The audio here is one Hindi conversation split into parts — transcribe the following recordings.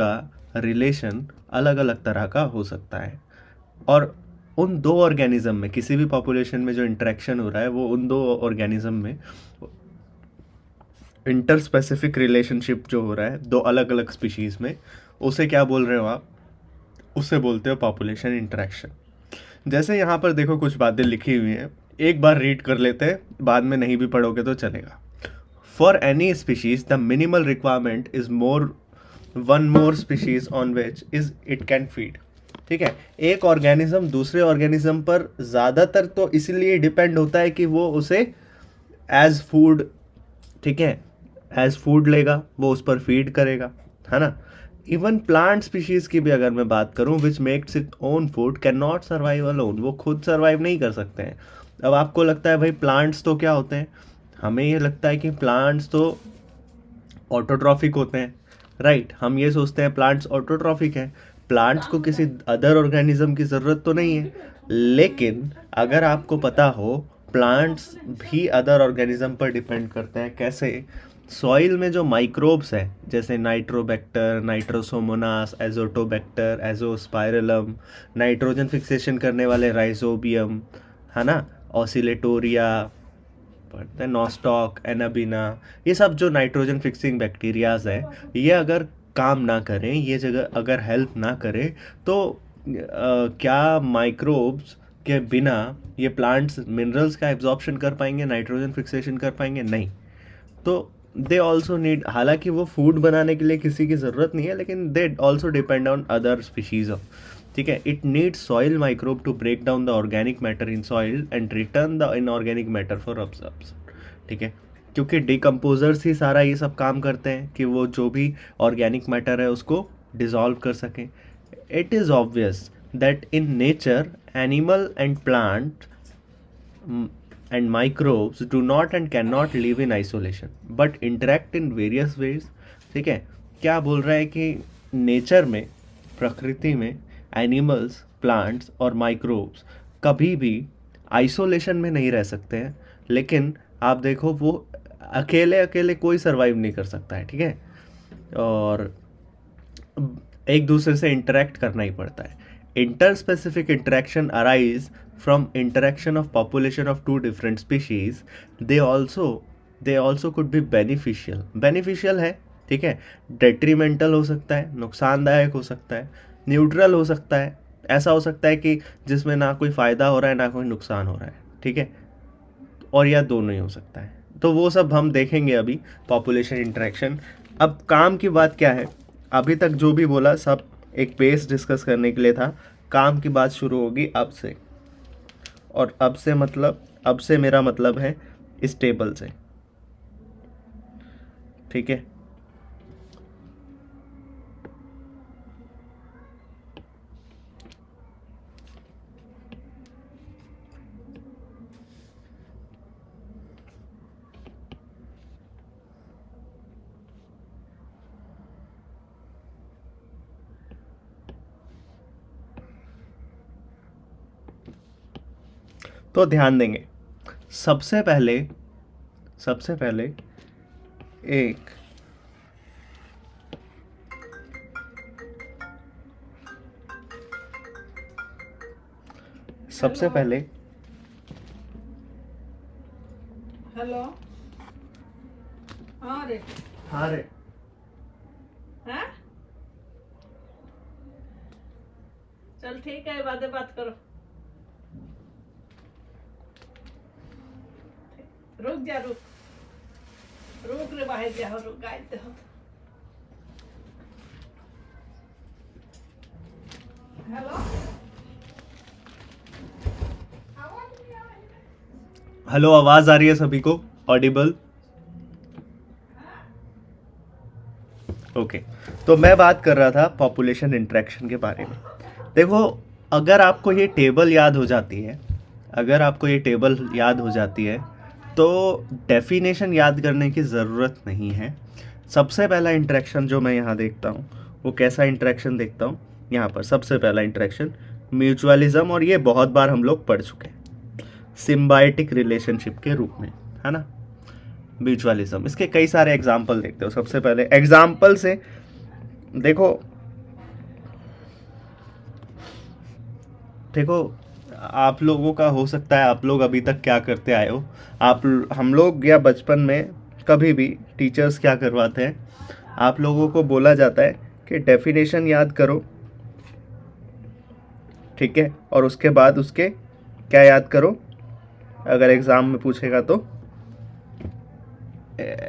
का रिलेशन अलग अलग तरह का हो सकता है, और उन दो ऑर्गेनिज्म में, किसी भी पॉपुलेशन में जो इंटरेक्शन हो रहा है वो उन दो ऑर्गेनिज्म में इंटर स्पेसिफिक रिलेशनशिप जो हो रहा है दो अलग अलग स्पीशीज़ में, उसे क्या बोल रहे हो आप? उसे बोलते हो पॉपुलेशन इंटरेक्शन। जैसे यहाँ पर देखो कुछ बातें लिखी हुई हैं, एक बार रीड कर लेते हैं, बाद में नहीं भी पढ़ोगे तो चलेगा। For any species the minimal requirement is more one more species on which is it can feed. ठीक है, एक ऑर्गेनिज्म दूसरे ऑर्गेनिज्म पर ज़्यादातर तो इसलिए डिपेंड होता है कि वो उसे एज फूड, ठीक है, एज फूड लेगा, वो उस पर फीड करेगा, है ना। इवन प्लांट स्पीशीज की भी अगर मैं बात करूं, which makes it own food can not survive alone, वो खुद सर्वाइव नहीं कर सकते हैं। अब आपको लगता है भाई प्लांट्स तो क्या होते हैं, हमें ये लगता है कि प्लांट्स तो ऑटोट्रॉफिक होते हैं, राइट। हम ये सोचते हैं प्लांट्स ऑटोट्रॉफिक हैं, प्लांट्स को किसी अदर ऑर्गेनिज्म की ज़रूरत तो नहीं है। लेकिन अगर आपको पता हो, प्लांट्स भी अदर ऑर्गेनिज्म पर डिपेंड करते हैं। कैसे? सॉइल में जो माइक्रोब्स हैं, जैसे nitrobacter, nitrosomonas, azotobacter, azospirillum, nitrogen fixation करने वाले राइजोबियम, है ना, ऑसिलेटोरिया, पढ़ते हैं नॉस्टॉक, एनाबिना, ये सब जो नाइट्रोजन फिक्सिंग बैक्टीरियाज है, ये अगर काम ना करें, ये जगह अगर हेल्प ना करें, तो क्या माइक्रोब्स के बिना ये प्लांट्स मिनरल्स का एब्जॉर्प्शन कर पाएंगे, नाइट्रोजन फिक्सेशन कर पाएंगे? नहीं। तो दे ऑल्सो नीड, हालांकि वो फूड बनाने के लिए किसी की ज़रूरत नहीं है, लेकिन they also depend on other species of, ठीक है। It needs soil microbe to break down the organic matter in soil and return the inorganic matter for absorption, ठीक है। क्योंकि डिकम्पोजर्स ही सारा ये सब काम करते हैं कि वो जो भी ऑर्गेनिक मैटर है उसको डिसॉल्व कर सकें। It is obvious that in nature animal and plant and microbes do not and cannot live in isolation but interact in various ways, ठीक है। क्या बोल रहा है कि नेचर में, प्रकृति में, एनिमल्स, प्लांट्स और माइक्रोब्स कभी भी आइसोलेशन में नहीं रह सकते हैं, लेकिन आप देखो वो अकेले अकेले कोई सर्वाइव नहीं कर सकता है, ठीक है, और एक दूसरे से इंटरेक्ट करना ही पड़ता है। Inter specific interaction arise from interaction of population of two different species. they also could be beneficial है, ठीक है, detrimental हो सकता है, नुकसानदायक हो सकता है, न्यूट्रल हो सकता है, ऐसा हो सकता है कि जिसमें ना कोई फ़ायदा हो रहा है ना कोई नुकसान हो रहा है, ठीक है, और या दोनों ही हो सकता है। तो वो सब हम देखेंगे अभी पॉपुलेशन इंटरेक्शन। अब काम की बात क्या है, अभी तक जो भी बोला सब एक बेस डिस्कस करने के लिए था, काम की बात शुरू होगी अब से, और अब से मतलब, अब से मेरा मतलब है इस टेबल से, ठीक है। तो ध्यान देंगे, सबसे पहले एक सबसे पहले हेलो, हाँ रे, हैं? चल ठीक है, बातें बात करो। रुक जा, रुक रे, बाहर जा, रुक गाय दे हो। हेलो हेलो, आवाज़ आ रही है सभी को? ऑडिबल? ओके, तो मैं बात कर रहा था पॉपुलेशन इंटरेक्शन के बारे में। देखो, अगर आपको ये टेबल याद हो जाती है, तो डेफिनेशन याद करने की ज़रूरत नहीं है। सबसे पहला इंटरेक्शन जो मैं यहाँ देखता हूँ, वो कैसा इंटरेक्शन देखता हूँ, यहाँ पर सबसे पहला इंटरेक्शन म्यूचुअलिज्म, और ये बहुत बार हम लोग पढ़ चुके हैं, सिम्बायोटिक रिलेशनशिप के रूप में, है ना, म्यूचुअलिज्म। इसके कई सारे एग्जाम्पल देखते हो। सबसे पहले एग्जाम्पल से देखो, देखो, आप लोगों का हो सकता है आप लोग अभी तक क्या करते आए हो। आप हम लोग या बचपन में कभी भी टीचर्स क्या करवाते हैं, आप लोगों को बोला जाता है कि डेफिनेशन याद करो, ठीक है, और उसके बाद उसके क्या याद करो, अगर एग्ज़ाम में पूछेगा तो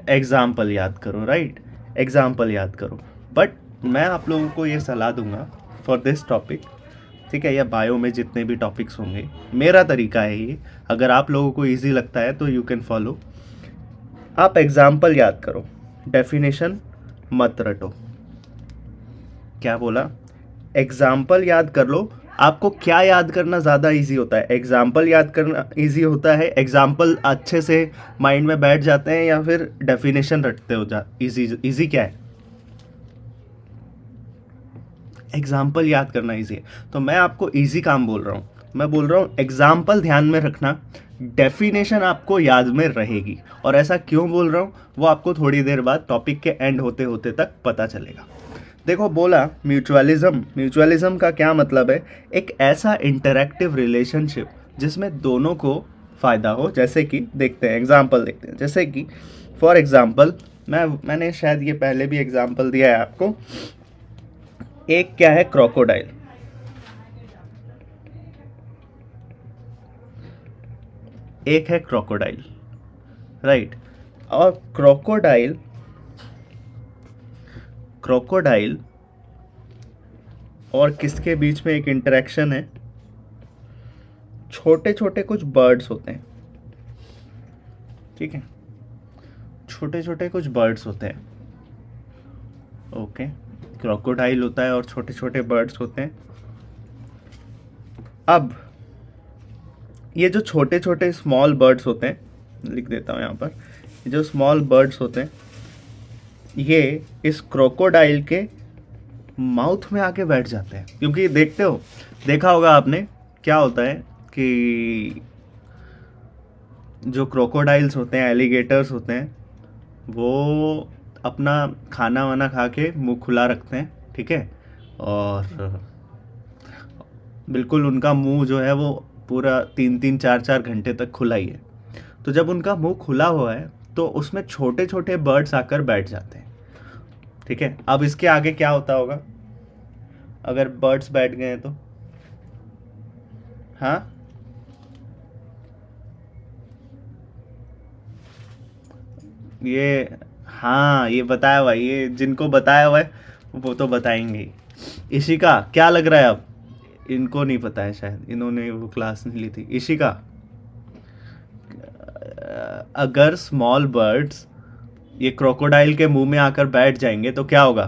एग्ज़ाम्पल याद करो, राइट, एग्ज़ाम्पल याद करो। बट मैं आप लोगों को ये सलाह दूंगा फॉर दिस टॉपिक, ठीक है, या बायो में जितने भी टॉपिक्स होंगे, मेरा तरीका है ये, अगर आप लोगों को इजी लगता है तो यू कैन फॉलो। आप एग्ज़ाम्पल याद करो, डेफिनेशन मत रटो। क्या बोला? एग्ज़ाम्पल याद कर लो। आपको क्या याद करना ज़्यादा इजी होता है? एग्ज़ाम्पल याद करना इजी होता है, एग्ज़ाम्पल अच्छे से माइंड में बैठ जाते हैं, या फिर डेफिनेशन रटते हो जा इजी इजी क्या है? एग्ज़ाम्पल याद करना इजी है। तो मैं आपको इजी काम बोल रहा हूँ, मैं बोल रहा हूँ एग्ज़ाम्पल ध्यान में रखना, डेफिनेशन आपको याद में रहेगी। और ऐसा क्यों बोल रहा हूँ वो आपको थोड़ी देर बाद टॉपिक के एंड होते होते तक पता चलेगा। देखो, बोला म्यूचुअलिज्म, म्यूचुअलिज्म का क्या मतलब है? एक ऐसा इंटरैक्टिव रिलेशनशिप जिसमें दोनों को फ़ायदा हो। जैसे कि देखते हैं, एग्जांपल देखते हैं। जैसे कि फॉर एग्जांपल, मैंने शायद ये पहले भी एग्जांपल दिया है आपको। एक क्या है? क्रोकोडाइल। एक है क्रोकोडाइल, राइट। और क्रोकोडाइल क्रोकोडाइल और किसके बीच में एक इंटरेक्शन है? छोटे छोटे कुछ बर्ड्स होते हैं, ठीक है, छोटे छोटे कुछ बर्ड्स होते हैं, ओके। क्रोकोडाइल होता है और छोटे छोटे बर्ड्स होते हैं। अब ये जो छोटे छोटे स्मॉल बर्ड्स होते हैं, लिख देता हूँ यहाँ पर, ये जो स्मॉल बर्ड्स होते हैं, ये इस क्रोकोडाइल के माउथ में आके बैठ जाते हैं। क्योंकि देखते हो, देखा होगा आपने, क्या होता है कि जो क्रोकोडाइल्स होते हैं, एलिगेटर्स होते हैं, वो अपना खाना वाना खा के मुंह खुला रखते हैं, ठीक है, और बिल्कुल उनका मुंह जो है वो पूरा 3-3 4-4 घंटे तक खुला ही है। तो जब उनका मुंह खुला हुआ है तो उसमें छोटे छोटे बर्ड्स आकर बैठ जाते हैं, ठीक है। अब इसके आगे क्या होता होगा अगर बर्ड्स बैठ गए हैं तो? हाँ, ये, हाँ, ये बताया हुआ है, ये जिनको बताया हुआ है वो तो बताएंगे ही। इशिका, क्या लग रहा है अब? इनको नहीं पता है शायद, इन्होंने वो क्लास नहीं ली थी। इशिका, अगर स्मॉल बर्ड्स ये क्रोकोडाइल के मुंह में आकर बैठ जाएंगे तो क्या होगा?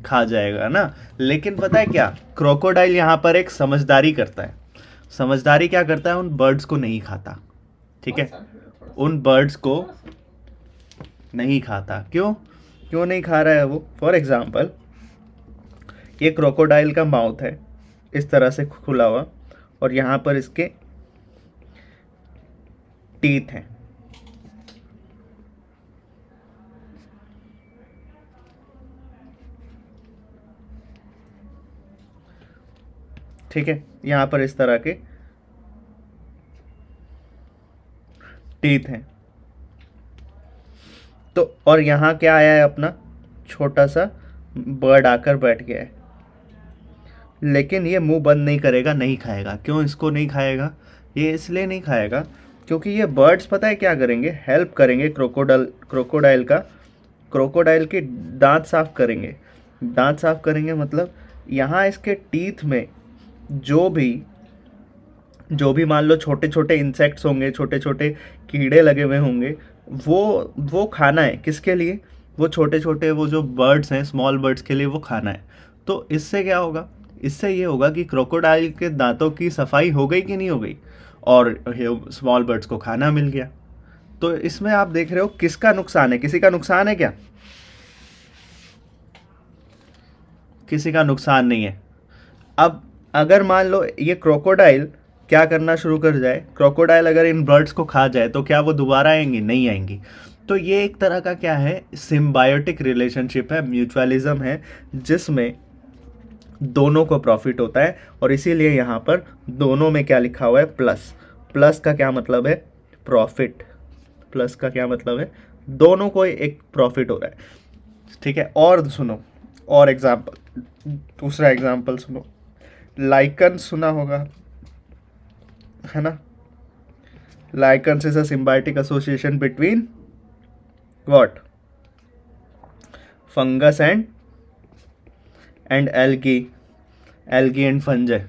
खा जाएगा ना। लेकिन पता है क्या, क्रोकोडाइल यहाँ पर एक समझदारी करता है। समझदारी क्या करता है? उन बर्ड्स को नहीं खाता, ठीक है, उन बर्ड्स को नहीं खाता। क्यों? क्यों नहीं खा रहा है वो? फॉर एग्जाम्पल, ये क्रोकोडाइल का माउथ है इस तरह से खुला हुआ, और यहाँ पर इसके टीथ हैं, ठीक है, यहाँ पर इस तरह के टीथ हैं। तो और यहाँ क्या आया है? अपना छोटा सा बर्ड आकर बैठ गया है। लेकिन ये मुंह बंद नहीं करेगा, नहीं खाएगा। क्यों इसको नहीं खाएगा? ये इसलिए नहीं खाएगा क्योंकि ये बर्ड्स पता है क्या करेंगे? हेल्प करेंगे क्रोकोडाइल का, क्रोकोडाइल के दांत साफ करेंगे। दांत साफ करेंगे मतलब यहाँ इसके टीथ में जो भी मान लो छोटे छोटे इंसेक्ट्स होंगे, छोटे छोटे कीड़े लगे हुए होंगे, वो खाना है। किसके लिए? वो छोटे छोटे वो जो बर्ड्स हैं, स्मॉल बर्ड्स के लिए वो खाना है। तो इससे क्या होगा? इससे ये होगा कि क्रोकोडाइल के दांतों की सफाई हो गई कि नहीं हो गई, और स्मॉल बर्ड्स को खाना मिल गया। तो इसमें आप देख रहे हो किसका नुकसान है? किसी का नुकसान है क्या? किसी का नुकसान नहीं है। अब अगर मान लो ये क्रोकोडाइल क्या करना शुरू कर जाए, क्रोकोडाइल अगर इन बर्ड्स को खा जाए तो क्या वो दोबारा आएंगी? नहीं आएंगी। तो ये एक तरह का क्या है? सिम्बायोटिक रिलेशनशिप है, म्यूचुअलिज्म है, जिसमें दोनों को प्रॉफिट होता है, और इसीलिए यहाँ पर दोनों में क्या लिखा हुआ है, प्लस। प्लस का क्या मतलब है, प्रॉफिट। प्लस का क्या मतलब है, दोनों को एक प्रॉफिट हो रहा है। ठीक है, और सुनो, और एग्जाम्पल, दूसरा एग्जाम्पल सुनो। लाइकन सुना होगा, है ना। Lichen is a symbiotic association between what, fungus and algae, algae and fungi.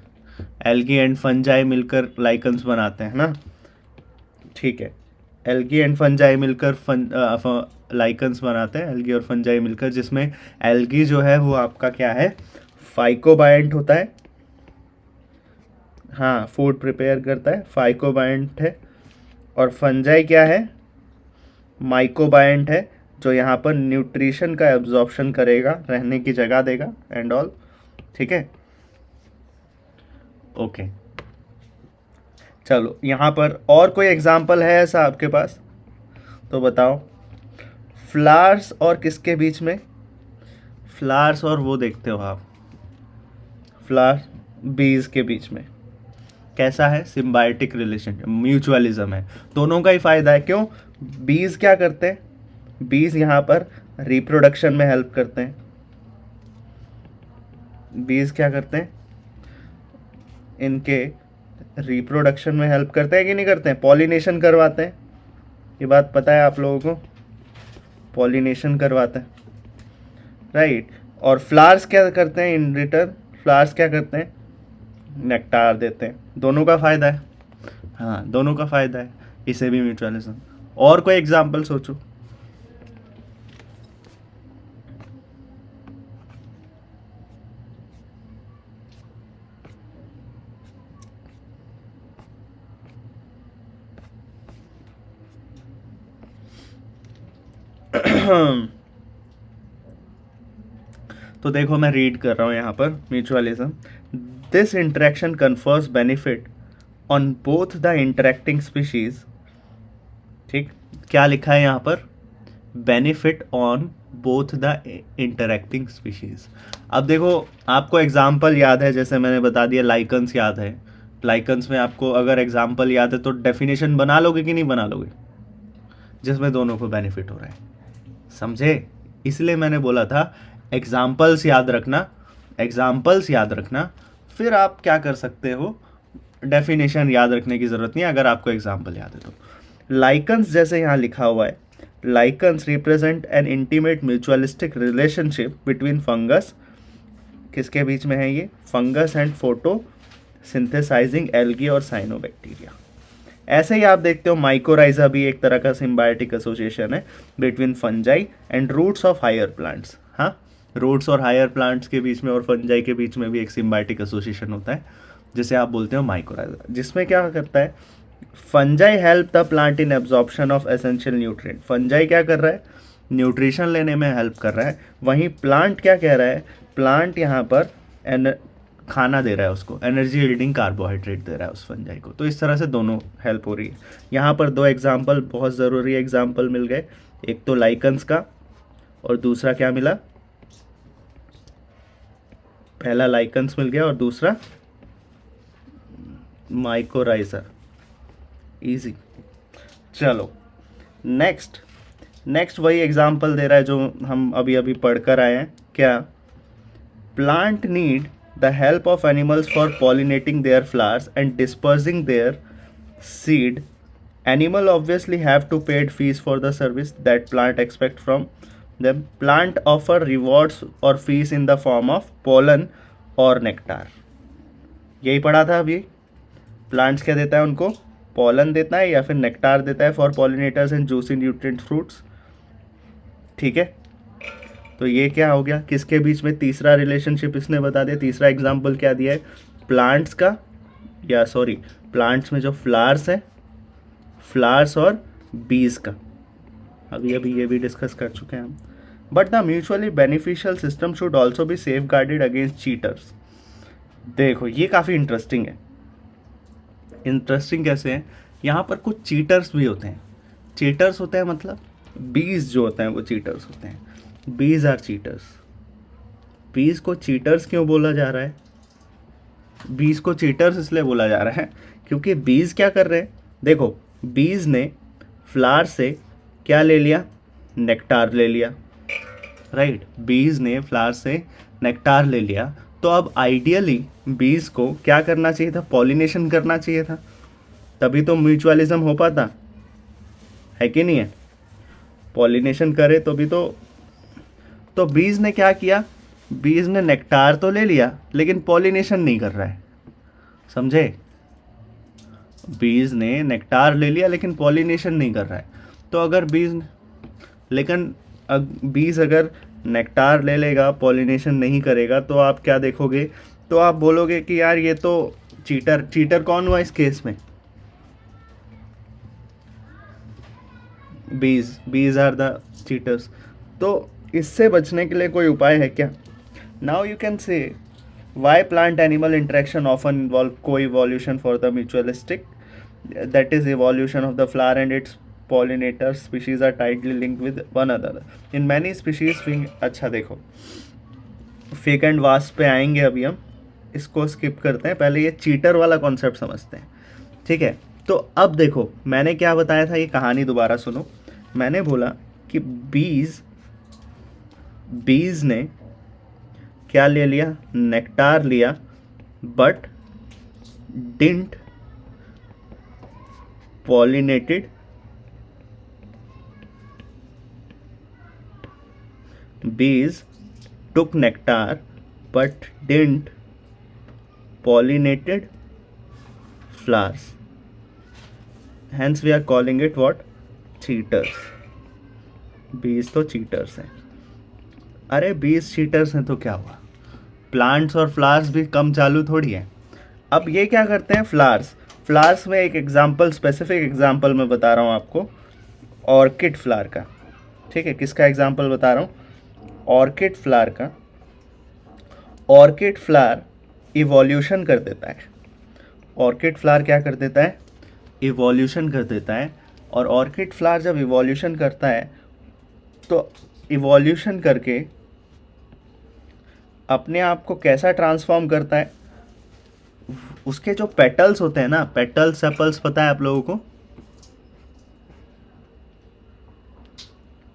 Algae and fungi मिलकर लाइकन्स बनाते हैं ना। ठीक है, एल्गी एंड फंजाई मिलकर लाइकन्स बनाते हैं, एल्गी और फंजाई मिलकर, जिसमें एल्गी जो है वो आपका क्या है, फाइकोबायंट होता है। हाँ, फूड प्रिपेयर करता है, फाइकोबायंट है। और फंजाई क्या है, माइकोबायंट है, जो यहाँ पर न्यूट्रिशन का एब्जॉर्प्शन करेगा, रहने की जगह देगा एंड ऑल। ठीक है, ओके। चलो, यहाँ पर और कोई एग्जाम्पल है ऐसा आपके पास तो बताओ। फ्लावर्स और किसके बीच में, फ्लावर्स और वो देखते हो आप, फ्लावर बीज के बीच में कैसा है, सिम्बायोटिक रिलेशन, म्यूचुअलिज्म है, दोनों का ही फायदा है। क्यों, बीज क्या करते हैं, बीज यहाँ पर रिप्रोडक्शन में हेल्प करते हैं। बीज क्या करते हैं, इनके रिप्रोडक्शन में हेल्प करते हैं कि नहीं करते हैं, पॉलिनेशन करवाते हैं। ये बात पता है आप लोगों को, पॉलिनेशन करवाते हैं, राइट। और फ्लावर्स क्या करते हैं इन रिटर्न, फ्लावर्स क्या करते हैं, नेक्टार देते हैं। दोनों का फायदा है, हाँ दोनों का फायदा है, इसे भी म्यूचुअलिज्म। और कोई एग्जाम्पल सोचो। तो देखो मैं रीड कर रहा हूँ यहाँ पर, mutualism, this interaction confers benefit on both the interacting species. ठीक, क्या लिखा है यहाँ पर, benefit on both the interacting species. अब देखो, आपको एग्जाम्पल याद है, जैसे मैंने बता दिया, लाइकन्स याद है। लाइकन्स में आपको अगर एग्जाम्पल याद है तो डेफिनेशन बना लोगे कि नहीं बना लोगे, जिसमें दोनों को बेनिफिट हो रहा है, समझे। इसलिए मैंने बोला था एग्जाम्पल्स याद रखना, एग्जाम्पल्स याद रखना, फिर आप क्या कर सकते हो, डेफिनेशन याद रखने की ज़रूरत नहीं अगर आपको एग्जाम्पल याद है तो। लाइकन्स जैसे यहाँ लिखा हुआ है, lichens represent N intimate mutualistic relationship between fungus, किसके बीच में है ये, fungus and photo synthesising algae और साइनोबैक्टीरिया। ऐसे ही आप देखते हो माइकोराइजा भी एक तरह का सिम्बायोटिक एसोसिएशन है between fungi and roots of higher plants. हाँ, रूट्स और हायर प्लांट्स के बीच में और फंजाई के बीच में भी एक सिम्बायोटिक एसोसिएशन होता है, जिसे आप बोलते हो माइकोराइजा, जिसमें क्या करता है, fungi help the plant in absorption of essential nutrient. Fungi क्या कर रहा है, न्यूट्रिशन लेने में हेल्प कर रहा है, वहीं प्लांट क्या कह रहा है, प्लांट यहाँ पर खाना दे रहा है उसको, एनर्जी यील्डिंग कार्बोहाइड्रेट दे रहा है उस फंजाई को। तो इस तरह से दोनों हेल्प हो रही है। यहाँ पर दो एग्जाम्पल, बहुत ज़रूरी एग्जाम्पल मिल गए, एक तो लाइकन्स का और दूसरा क्या मिला, पहला लाइकन्स मिल गया और दूसरा माइकोराइजा। इजी। चलो नेक्स्ट वही एग्जाम्पल दे रहा है जो हम अभी अभी पढ़कर आए हैं। क्या, plant need the help of animals for pollinating their flowers and dispersing their seed. Animal obviously have to pay fees for the service that plant expect from them. Plant offer rewards or fees in the form of pollen or nectar. यही पढ़ा था अभी। प्लांट्स क्या देता है उनको, पॉलन देता है या फिर नेक्टार देता है for pollinators and juicy nutrient fruits. ठीक है, तो ये क्या हो गया, किसके बीच में, तीसरा रिलेशनशिप इसने बता दिया। तीसरा एग्जाम्पल क्या दिया है, प्लांट्स का, या सॉरी प्लांट्स में जो फ्लावर्स है, फ्लावर्स और बीज का, अभी ये भी डिस्कस कर चुके हैं हम। But the mutually beneficial system should also be safe guarded against cheaters. देखो ये काफ़ी इंटरेस्टिंग है। इंटरेस्टिंग कैसे है, यहाँ पर कुछ चीटर्स भी होते हैं। चीटर्स होते हैं मतलब बीज जो होते हैं वो चीटर्स होते हैं। बीज आर चीटर्स, बीज को चीटर्स क्यों बोला जा रहा है? बीज को चीटर्स इसलिए बोला जा रहा है क्योंकि बीज क्या कर रहे हैं, देखो बीज ने फ्लावर से क्या ले लिया, नेक्टार ले लिया, राइट। बीज ने फ्लावर से नेक्टार ले लिया, तो अब आइडियली बीज को क्या करना चाहिए था, पॉलिनेशन करना चाहिए था, तभी तो म्यूचुअलिज्म हो पाता है कि नहीं है। पॉलिनेशन करे तो भी तो बीज ने क्या किया, बीज ने नेक्टार तो ले लिया लेकिन पॉलिनेशन नहीं कर रहा है, समझे। बीज ने नेक्टार ले लिया लेकिन पॉलिनेशन नहीं कर रहा है। तो अगर बीज अगर नेक्टार ले लेगा, पॉलिनेशन नहीं करेगा, तो आप क्या देखोगे, तो आप बोलोगे कि यार ये तो चीटर कौन हुआ इस केस में, बीज आर द चीटर्स। तो इससे बचने के लिए कोई उपाय है क्या? Now you can say why plant animal interaction often involve co-evolution for the mutualistic, that is evolution of the flower and its pollinator species are tightly linked with one another in many species अच्छा देखो, फेक एंड वास्प पे आएंगे अभी हम, इसको स्किप करते हैं, पहले ये चीटर वाला कॉन्सेप्ट समझते हैं, ठीक है। तो अब देखो मैंने क्या बताया था, ये कहानी दोबारा सुनो। मैंने बोला कि बीज ने क्या ले लिया, नेक्टार लिया, but didn't pollinated bees took nectar but didn't pollinated flowers, hence we are calling it what, cheaters। bees तो cheaters हैं। अरे bees cheaters हैं तो क्या हुआ, प्लांट्स और फ्लावर्स भी कम चालू थोड़ी है। अब ये क्या करते हैं, फ्लावर्स में एक एग्जांपल, स्पेसिफिक एग्जांपल मैं बता रहा हूँ आपको, ऑर्किड फ्लावर का, ठीक है। किसका एग्जांपल बता रहा हूँ, ऑर्किड फ्लावर का। ऑर्किड फ्लावर इवोल्यूशन कर देता है, ऑर्किड फ्लावर क्या कर देता है, इवोल्यूशन कर देता है। और ऑर्किड फ्लावर जब इवोल्यूशन करता है तो इवोल्यूशन करके अपने आप को कैसा ट्रांसफॉर्म करता है, उसके जो पेटल्स होते हैं ना, पेटल्स सेपल्स पता है आप लोगों को,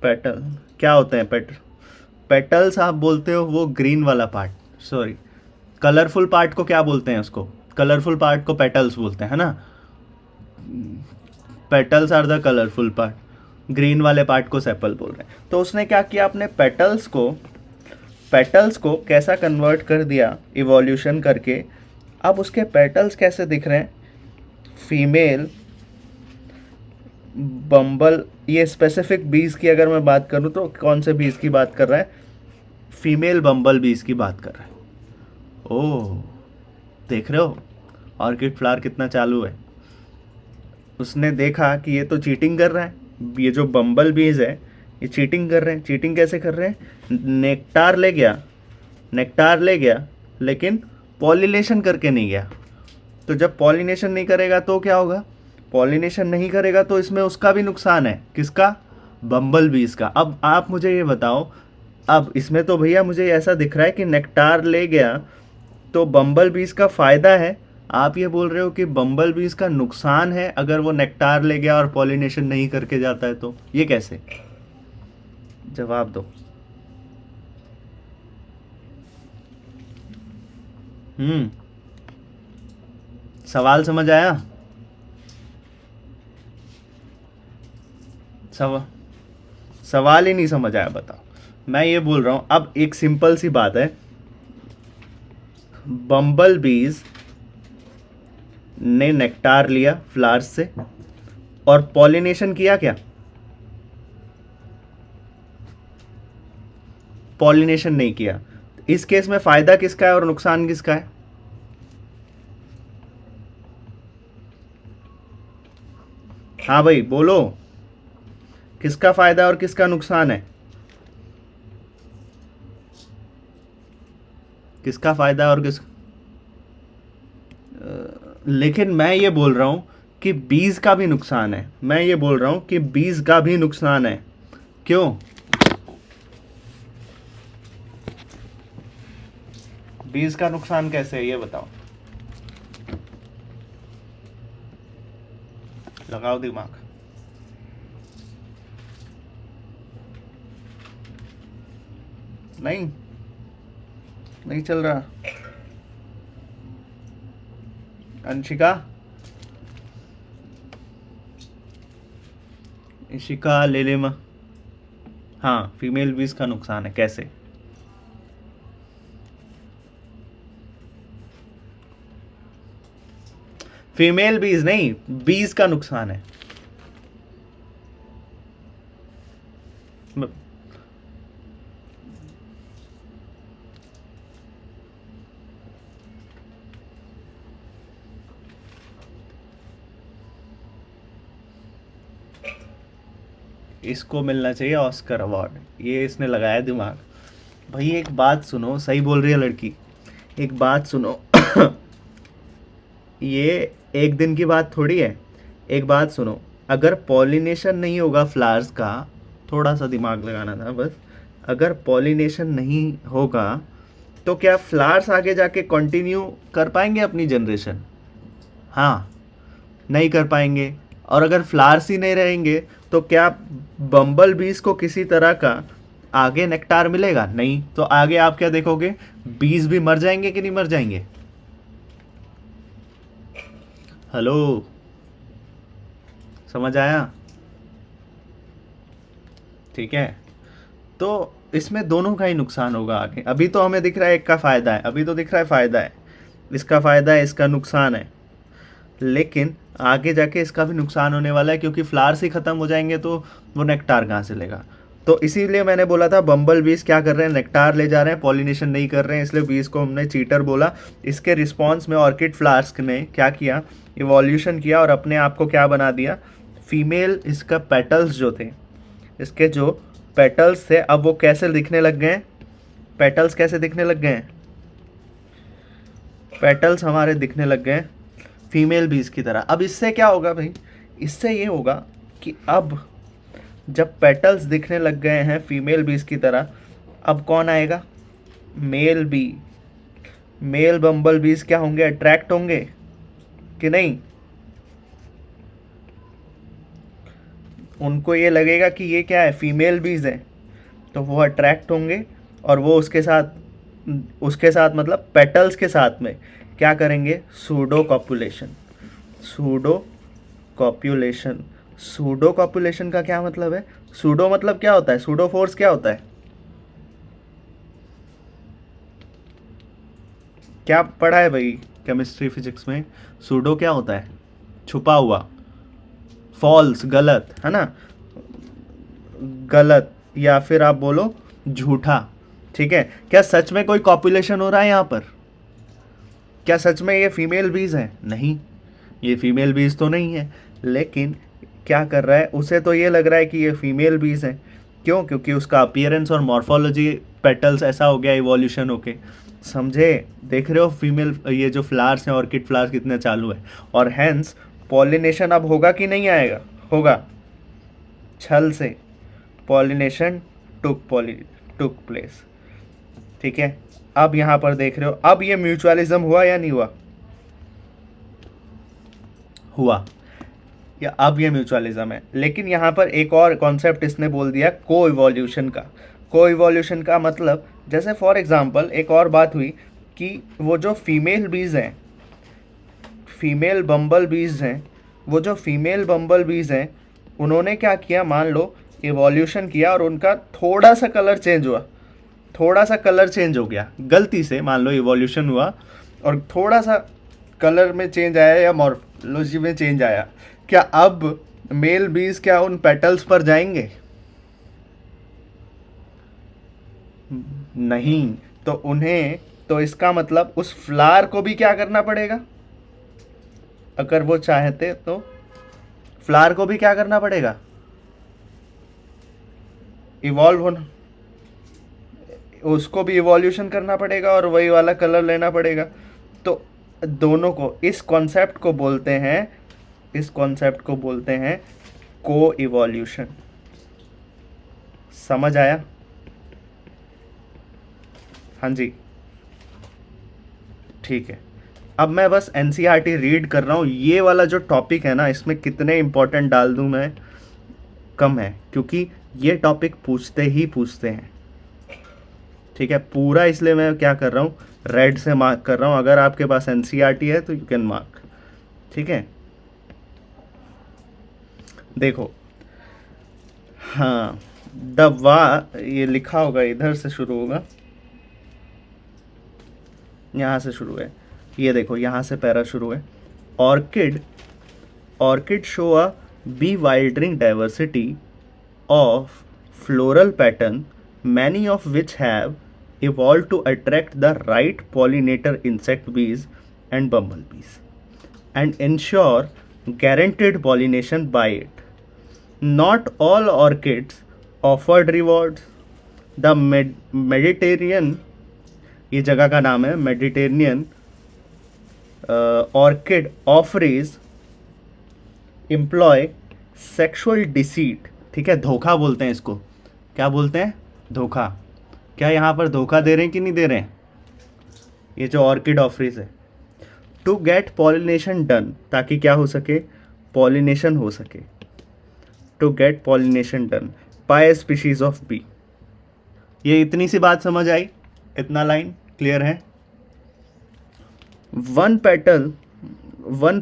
पेटल क्या होते हैं, पेटल्स आप बोलते हो वो ग्रीन वाला पार्ट, सॉरी कलरफुल पार्ट को क्या बोलते हैं, उसको कलरफुल पार्ट को पेटल्स बोलते हैं, है ना। Petals are the colourful part, green वाले पार्ट को सेपल बोल रहे हैं। तो उसने क्या किया, अपने पेटल्स को कैसा कन्वर्ट कर दिया इवोल्यूशन करके। अब उसके पेटल्स कैसे दिख रहे हैं, फीमेल बम्बल, ये स्पेसिफिक बीज की अगर मैं बात करूं तो कौन से बीज की बात कर रहा है, फीमेल बम्बल बीज की बात कर रहा है। ओह, देख रहे हो ऑर्किड फ्लावर कितना चालू है। उसने देखा कि ये तो चीटिंग कर रहा है, ये जो बम्बल बीज है ये चीटिंग कर रहे हैं। चीटिंग कैसे कर रहे हैं, नेक्टार ले गया लेकिन पॉलिनेशन करके नहीं गया। तो जब पॉलिनेशन नहीं करेगा तो क्या होगा, पॉलिनेशन नहीं करेगा तो इसमें उसका भी नुकसान है, किसका, बम्बल बीज का। अब आप मुझे ये बताओ, अब इसमें तो भैया मुझे ऐसा दिख रहा है कि नेक्टार ले गया तो बम्बल बीज का फ़ायदा है, आप ये बोल रहे हो कि बम्बल बीज का नुकसान है अगर वो नेक्टार ले गया और पॉलिनेशन नहीं करके जाता है, तो ये कैसे, जवाब दो। सवाल समझ आया, सवाल ही नहीं समझ आया, बताओ। मैं ये बोल रहा हूं, अब एक सिंपल सी बात है, बम्बल बीज ने नेक्टार लिया फ्लावर्स से और पॉलिनेशन किया, क्या पॉलिनेशन नहीं किया। इस केस में फायदा किसका है और नुकसान किसका है, हाँ भाई बोलो, किसका फायदा और किसका नुकसान है, किसका फायदा और लेकिन मैं ये बोल रहा हूं कि बीज का भी नुकसान है, मैं ये बोल रहा हूं कि बीज का भी नुकसान है। क्यों, बीज का नुकसान कैसे है ये बताओ, लगाओ दिमाग। नहीं, नहीं चल रहा। अंशिका, इशिका, लेलेमा। हाँ, फीमेल बीज का नुकसान है कैसे? फीमेल बीज नहीं, बीज का नुकसान है। इसको मिलना चाहिए ऑस्कर अवार्ड, ये इसने लगाया दिमाग। भाई एक बात सुनो, सही बोल रही है लड़की, एक बात सुनो। ये एक दिन की बात थोड़ी है। एक बात सुनो, अगर पॉलिनेशन नहीं होगा फ्लावर्स का, थोड़ा सा दिमाग लगाना था बस, अगर पॉलिनेशन नहीं होगा तो क्या फ्लावर्स आगे जाके कंटिन्यू कर पाएंगे अपनी जनरेशन? हाँ, नहीं कर पाएंगे। और अगर फ्लावर्स ही नहीं रहेंगे तो क्या बम्बल बीज को किसी तरह का आगे नेक्टार मिलेगा? नहीं। तो आगे आप क्या देखोगे, बीज भी मर जाएंगे कि नहीं मर जाएंगे? हेलो, समझ आया? ठीक है, तो इसमें दोनों का ही नुकसान होगा आगे। अभी तो हमें दिख रहा है एक का फ़ायदा है, अभी तो दिख रहा है फ़ायदा है, इसका फ़ायदा है, इसका नुकसान है, लेकिन आगे जाके इसका भी नुकसान होने वाला है, क्योंकि फ्लावर्स ही ख़त्म हो जाएंगे तो वो नेक्टार कहाँ से लेगा? तो इसीलिए मैंने बोला था बम्बल बीज क्या कर रहे हैं, नेक्टार ले जा रहे हैं, पॉलिनेशन नहीं कर रहे हैं, इसलिए बीज को हमने चीटर बोला। इसके रिस्पॉन्स में ऑर्किड फ्लावर्स ने क्या किया, इवोल्यूशन किया और अपने आप को क्या बना दिया, फीमेल। इसका पेटल्स जो थे, इसके जो पेटल्स थे, अब वो कैसे दिखने लग गए हैं, पेटल्स कैसे दिखने लग गए हैं, पेटल्स हमारे दिखने लग गए फीमेल बीज की तरह। अब इससे क्या होगा भाई, इससे ये होगा कि अब जब पेटल्स दिखने लग गए हैं फीमेल बीज की तरह, अब कौन आएगा, मेल बी, मेल बम्बल बीज क्या होंगे, अट्रैक्ट होंगे कि नहीं? उनको ये लगेगा कि ये क्या है, फीमेल बीज है, तो वो अट्रैक्ट होंगे और वो उसके साथ मतलब पेटल्स के साथ में क्या करेंगे, pseudo copulation. Pseudo copulation, pseudo copulation का क्या मतलब है, सूडो मतलब क्या होता है, सूडो फोर्स क्या होता है, क्या पढ़ा है भाई केमिस्ट्री फिजिक्स में? सूडो क्या होता है, छुपा हुआ, फॉल्स, गलत, है ना, गलत, या फिर आप बोलो झूठा। ठीक है, क्या सच में कोई कॉपुलेशन हो रहा है यहाँ पर? क्या सच में ये फीमेल बीज है? नहीं, ये फीमेल बीज तो नहीं है, लेकिन क्या कर रहा है, उसे तो ये लग रहा है कि ये फीमेल बीज है। क्यों? क्योंकि उसका अपीयरेंस और मॉर्फोलॉजी पेटल्स ऐसा हो गया इवोल्यूशन होके, समझे? देख रहे हो फीमेल ये जो फ्लावर्स हैं, ऑर्किड फ्लावर्स कितने चालू है, और हैंस पॉलिनेशन अब होगा कि नहीं आएगा, होगा, छल से पॉलिनेशन टुक प्लेस। ठीक है, अब यहाँ पर देख रहे हो, अब ये म्यूचुअलिज्म हुआ या नहीं हुआ, हुआ, या अब ये म्यूचुअलिज्म है। लेकिन यहाँ पर एक और कॉन्सेप्ट इसने बोल दिया, को इवोल्यूशन का। को इवोल्यूशन का मतलब, जैसे फॉर एग्जांपल एक और बात हुई कि वो जो फीमेल बीज हैं, फीमेल बम्बल बीज हैं, वो जो फीमेल बम्बल बीज हैं, उन्होंने क्या किया, मान लो इवोल्यूशन किया और उनका थोड़ा सा कलर चेंज हुआ, थोड़ा सा कलर चेंज हो गया गलती से, मान लो इवोल्यूशन हुआ और थोड़ा सा कलर में चेंज आया या मॉर्फोलॉजी में चेंज आया, क्या अब मेल बीज क्या उन पेटल्स पर जाएंगे? नहीं। तो उन्हें, तो इसका मतलब उस फ्लावर को भी क्या करना पड़ेगा, अगर वो चाहते तो फ्लावर को भी क्या करना पड़ेगा, इवॉल्व होना, उसको भी इवोल्यूशन करना पड़ेगा और वही वाला कलर लेना पड़ेगा। तो दोनों को, इस कॉन्सेप्ट को बोलते हैं, इस कॉन्सेप्ट को बोलते हैं को इवोल्यूशन। समझ आया? हाँ जी, ठीक है, अब मैं बस एनसीईआरटी रीड कर रहा हूँ। ये वाला जो टॉपिक है ना, इसमें कितने इंपॉर्टेंट डाल दूँ मैं, कम है, क्योंकि ये टॉपिक पूछते ही पूछते हैं। ठीक है, पूरा इसलिए मैं क्या कर रहा हूँ, रेड से मार्क कर रहा हूँ। अगर आपके पास एनसीईआरटी है तो यू कैन मार्क। ठीक है, देखो, हाँ, ये लिखा होगा, इधर से शुरू होगा, यहाँ से शुरू है। ये देखो, यहाँ से पैरा शुरू है। Orchid orchid show a bewildering diversity of floral pattern, many of which have evolved to attract the right pollinator insect bees and bumblebees and ensure guaranteed pollination by it. Not all orchids offered rewards. The Mediterranean, ये जगह का नाम है, Mediterranean orchid ophrys employ sexual deceit. ठीक है, धोखा बोलते हैं इसको। क्या बोलते हैं? धोखा। क्या यहाँ पर धोखा दे रहे हैं कि नहीं दे रहे हैं? ये जो ऑर्किड ऑफरीज है, टू गेट पॉलिनेशन डन, ताकि क्या हो सके, पॉलिनेशन हो सके। To get pollination done by species of bee. ये इतनी सी बात समझ आई? इतना लाइन क्लियर है? One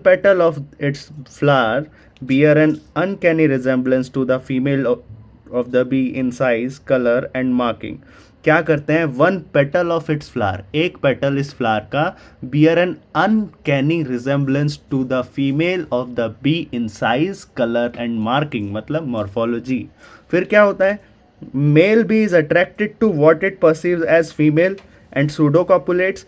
petal of its flower bear an uncanny resemblance to the female of the bee in size, color and marking. क्या करते हैं? One petal of its flower, एक पेटल इस फ्लावर का, bear an uncanny resemblance to the female of the bee in size, colour and marking, मतलब मॉर्फोलॉजी। फिर क्या होता है? Male bee is attracted to what it perceives as female and pseudo copulates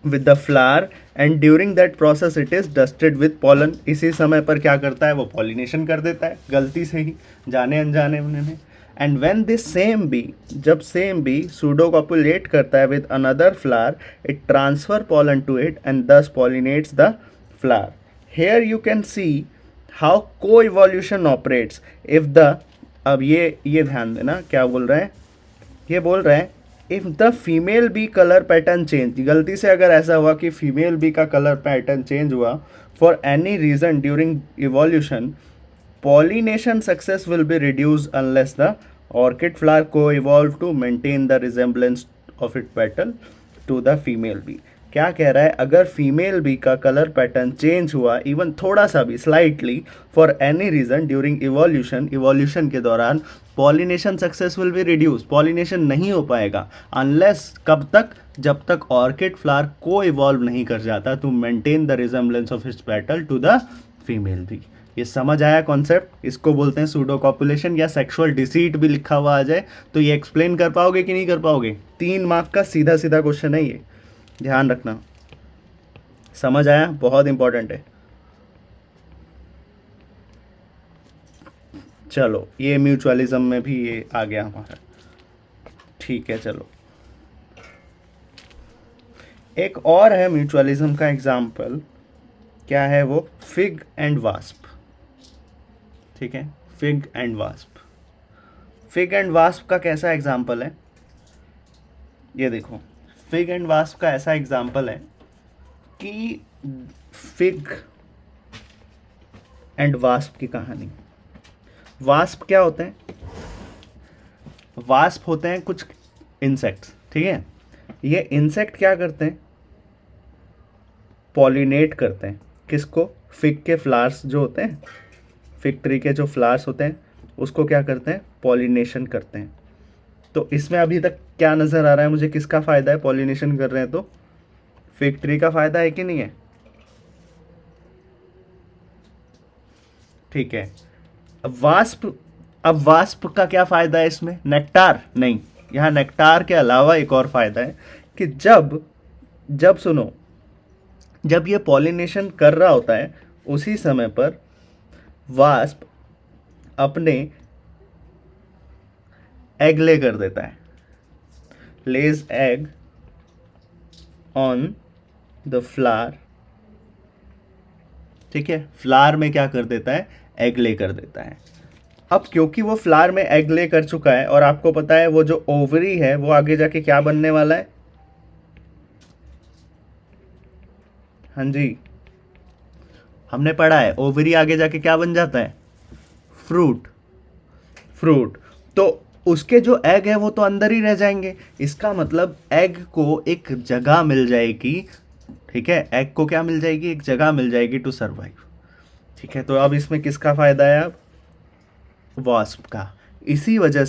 with the flower and during that process it is dusted with pollen. इसी समय पर क्या करता है? वो पॉलिनेशन कर देता है, गलती से ही, जाने अनजाने में। And when this same bee, जब सेम बी सूडो कॉपुलेट करता है with another flower, it transfer pollen to it and thus pollinates the flower. Here you can see how co-evolution operates if the, अब ये ध्यान देना, क्या बोल रहे हैं? ये बोल रहे हैं if the female bee colour pattern change, गलती से अगर ऐसा हुआ कि फीमेल बी का कलर पैटर्न चेंज हुआ for any reason during evolution, pollination success will be reduced unless the orchid flower co-evolve to maintain the resemblance of its petal to the female bee. क्या कह रहा है? अगर फीमेल बी का कलर पैटर्न चेंज हुआ इवन थोड़ा सा भी, slightly, for any reason during evolution के दौरान, pollination success will be reduce, pollination नहीं हो पाएगा अनलेस, कब तक? जब तक ऑर्किड फ्लावर को इवॉल्व नहीं कर जाता to maintain the resemblance of its petal to the female bee. ये समझ आया कॉन्सेप्ट? इसको बोलते हैं सूडो कॉपुलेशन, या सेक्सुअल डिसीट भी लिखा हुआ आ जाए तो ये एक्सप्लेन कर पाओगे कि नहीं कर पाओगे? 3 मार्क का सीधा सीधा क्वेश्चन है ये, ध्यान रखना। समझ आया? बहुत इंपॉर्टेंट है। चलो, ये म्यूचुअलिज्म में भी ये आ गया हमारा। ठीक है, चलो एक और है म्यूचुअलिज्म का एग्जाम्पल। क्या है वो? Fig and wasp. ठीक है, fig and wasp. Fig and wasp का कैसा एग्जाम्पल है? ये देखो, फिग एंड वास्प का ऐसा एग्जाम्पल है कि फिग एंड वास्प की कहानी। वास्प क्या होते हैं? वास्प होते हैं कुछ इंसेक्ट्स। ठीक है, ये इंसेक्ट क्या करते हैं? पॉलिनेट करते हैं। किसको? फिग के फ्लावर्स जो होते हैं, फिग ट्री के जो फ्लावर्स होते हैं, उसको क्या करते हैं? पॉलिनेशन करते हैं। तो इसमें अभी तक क्या नज़र आ रहा है मुझे? किसका फ़ायदा है? पॉलिनेशन कर रहे हैं तो फिग ट्री का फ़ायदा है कि नहीं है? ठीक है, अब वास्प का क्या फ़ायदा है इसमें? नेक्टार नहीं, यहाँ नेक्टार के अलावा एक और फ़ायदा है कि जब सुनो, जब ये पॉलिनेशन कर रहा होता है उसी समय पर वास्प अपने एग ले कर देता है, लेज एग ऑन द फ्लावर। ठीक है, फ्लावर में क्या कर देता है? एग ले कर देता है। अब क्योंकि वो फ्लावर में एग ले कर चुका है और आपको पता है वो जो ओवरी है वो आगे जाके क्या बनने वाला है? हाँ जी, हमने पढ़ा है ओवरी आगे जाके क्या बन जाता है, फ्रूट। फ्रूट तो उसके जो एग है वो तो अंदर ही रह जाएंगे, इसका मतलब एग को एक जगह मिल जाएगी। ठीक है, एग को क्या मिल जाएगी, एक जगह मिल जाएगी टू सर्वाइव। ठीक है, तो अब इसमें किसका फायदा है, अब वास्प का। इसी वजह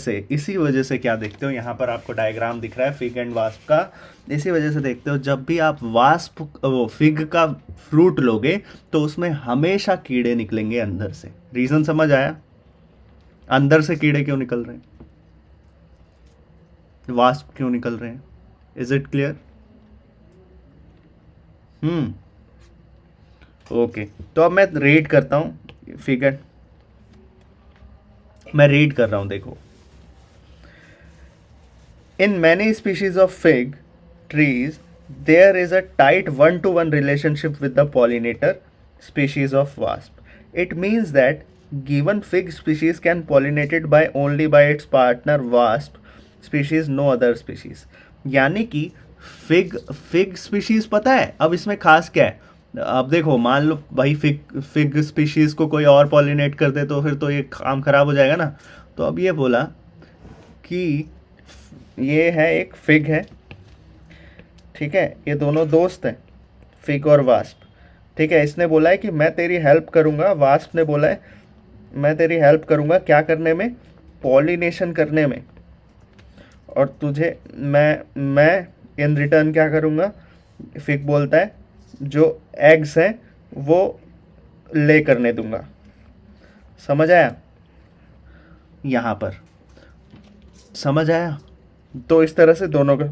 से क्या देखते हो, यहाँ पर आपको डायग्राम दिख रहा है फिग एंड वास्प का। इसी वजह से देखते हो जब भी आप वास्प वो फिग का फ्रूट लोगे तो उसमें हमेशा कीड़े निकलेंगे अंदर से। रीजन समझ आया, अंदर से कीड़े क्यों निकल रहे हैं, वास्प क्यों निकल रहे हैं, इज इट क्लियर? ओके, तो अब मैं रीड करता हूँ फिगर, मैं रीड कर रहा हूँ, देखो। In many species of fig trees there is a tight 1-to-1 relationship with the pollinator species of wasp. It means that given fig species can pollinated by only by its partner wasp species, no other species. यानी कि फिग स्पीशीज पता है अब इसमें खास क्या है। अब देखो, मान लो भाई फिग स्पीशीज को कोई और पॉलिनेट कर दे तो फिर तो ये काम खराब हो जाएगा ना। तो अब ये बोला कि ये है एक फिग है, ठीक है, ये दोनों दोस्त हैं, फिग और वास्प। ठीक है, इसने बोला है कि मैं तेरी हेल्प करूँगा, वास्प ने बोला है मैं तेरी हेल्प करूँगा क्या करने में, पॉलिनेशन करने में, और तुझे मैं इन रिटर्न क्या करूँगा, फिग बोलता है जो एग्स हैं वो ले करने दूंगा। समझ आया, यहाँ पर समझ आया? तो इस तरह से दोनों का,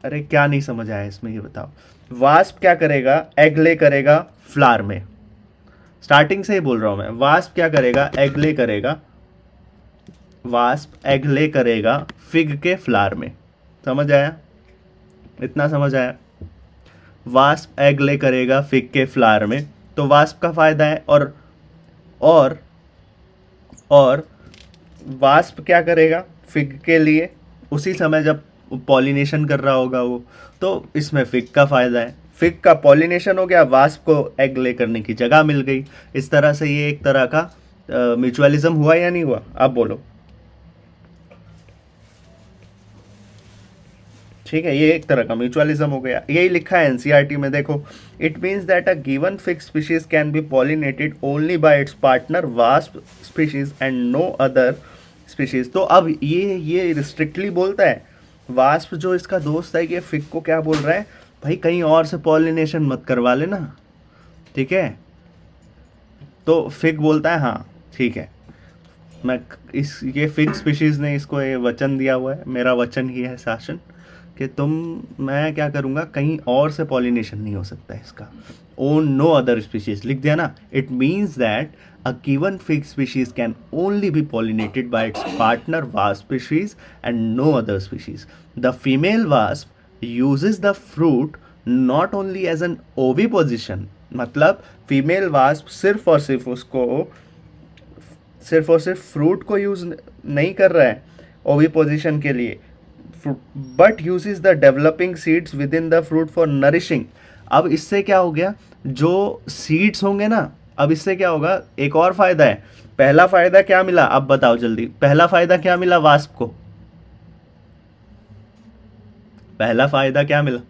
अरे क्या नहीं समझ आया इसमें ये बताओ। वास्प क्या करेगा, एग ले करेगा फ्लावर में, स्टार्टिंग से ही बोल रहा हूं मैं। वास्प क्या करेगा, एग ले करेगा, वास्प एग ले करेगा फिग के फ्लावर में। समझ आया, इतना समझ आया? वास्प एग ले करेगा फिग के फ्लावर में, तो वास्प का फायदा है। और वास्प क्या करेगा फिग के लिए, उसी समय जब पॉलिनेशन कर रहा होगा वो, तो इसमें फिग का फायदा है। फिग का पॉलिनेशन हो गया, वास्प को एग ले करने की जगह मिल गई। इस तरह से ये एक तरह का म्यूचुअलिज्म हुआ या नहीं हुआ, आप बोलो। ठीक है, ये एक तरह का म्यूचुअलिज्म हो गया, यही लिखा है एनसीईआरटी में, देखो। It means that a given fix species can be pollinated only by its partner wasp species and no other species. तो अब ये स्ट्रिक्टली बोलता है, वास्प जो इसका दोस्त है, ये फिग को क्या बोल रहा है, भाई कहीं और से पॉलिनेशन मत करवा लेना। ठीक है, तो फिग बोलता है हाँ ठीक है, मैं ये फिग स्पीशीज ने इसको ये वचन दिया हुआ है, मेरा वचन ही है शासन, कि मैं क्या करूँगा, कहीं और से पॉलिनेशन नहीं हो सकता है इसका। ओन नो अदर स्पीशीज लिख दिया ना। It means that a given fig species can only be pollinated by its partner wasp species and no other species. The female wasp uses the fruit not only as an oviposition, मतलब फीमेल वास्प सिर्फ और सिर्फ फ्रूट को यूज नहीं कर रहा है ओविपोजिशन के लिए, but uses the developing seeds with in the fruit for nourishing. अब इससे क्या हो गया, जो सीड्स होंगे ना, अब इससे क्या होगा, एक और फायदा है। पहला फायदा क्या मिला, अब बताओ जल्दी, पहला फायदा क्या मिला वास्प को, पहला फायदा क्या मिला,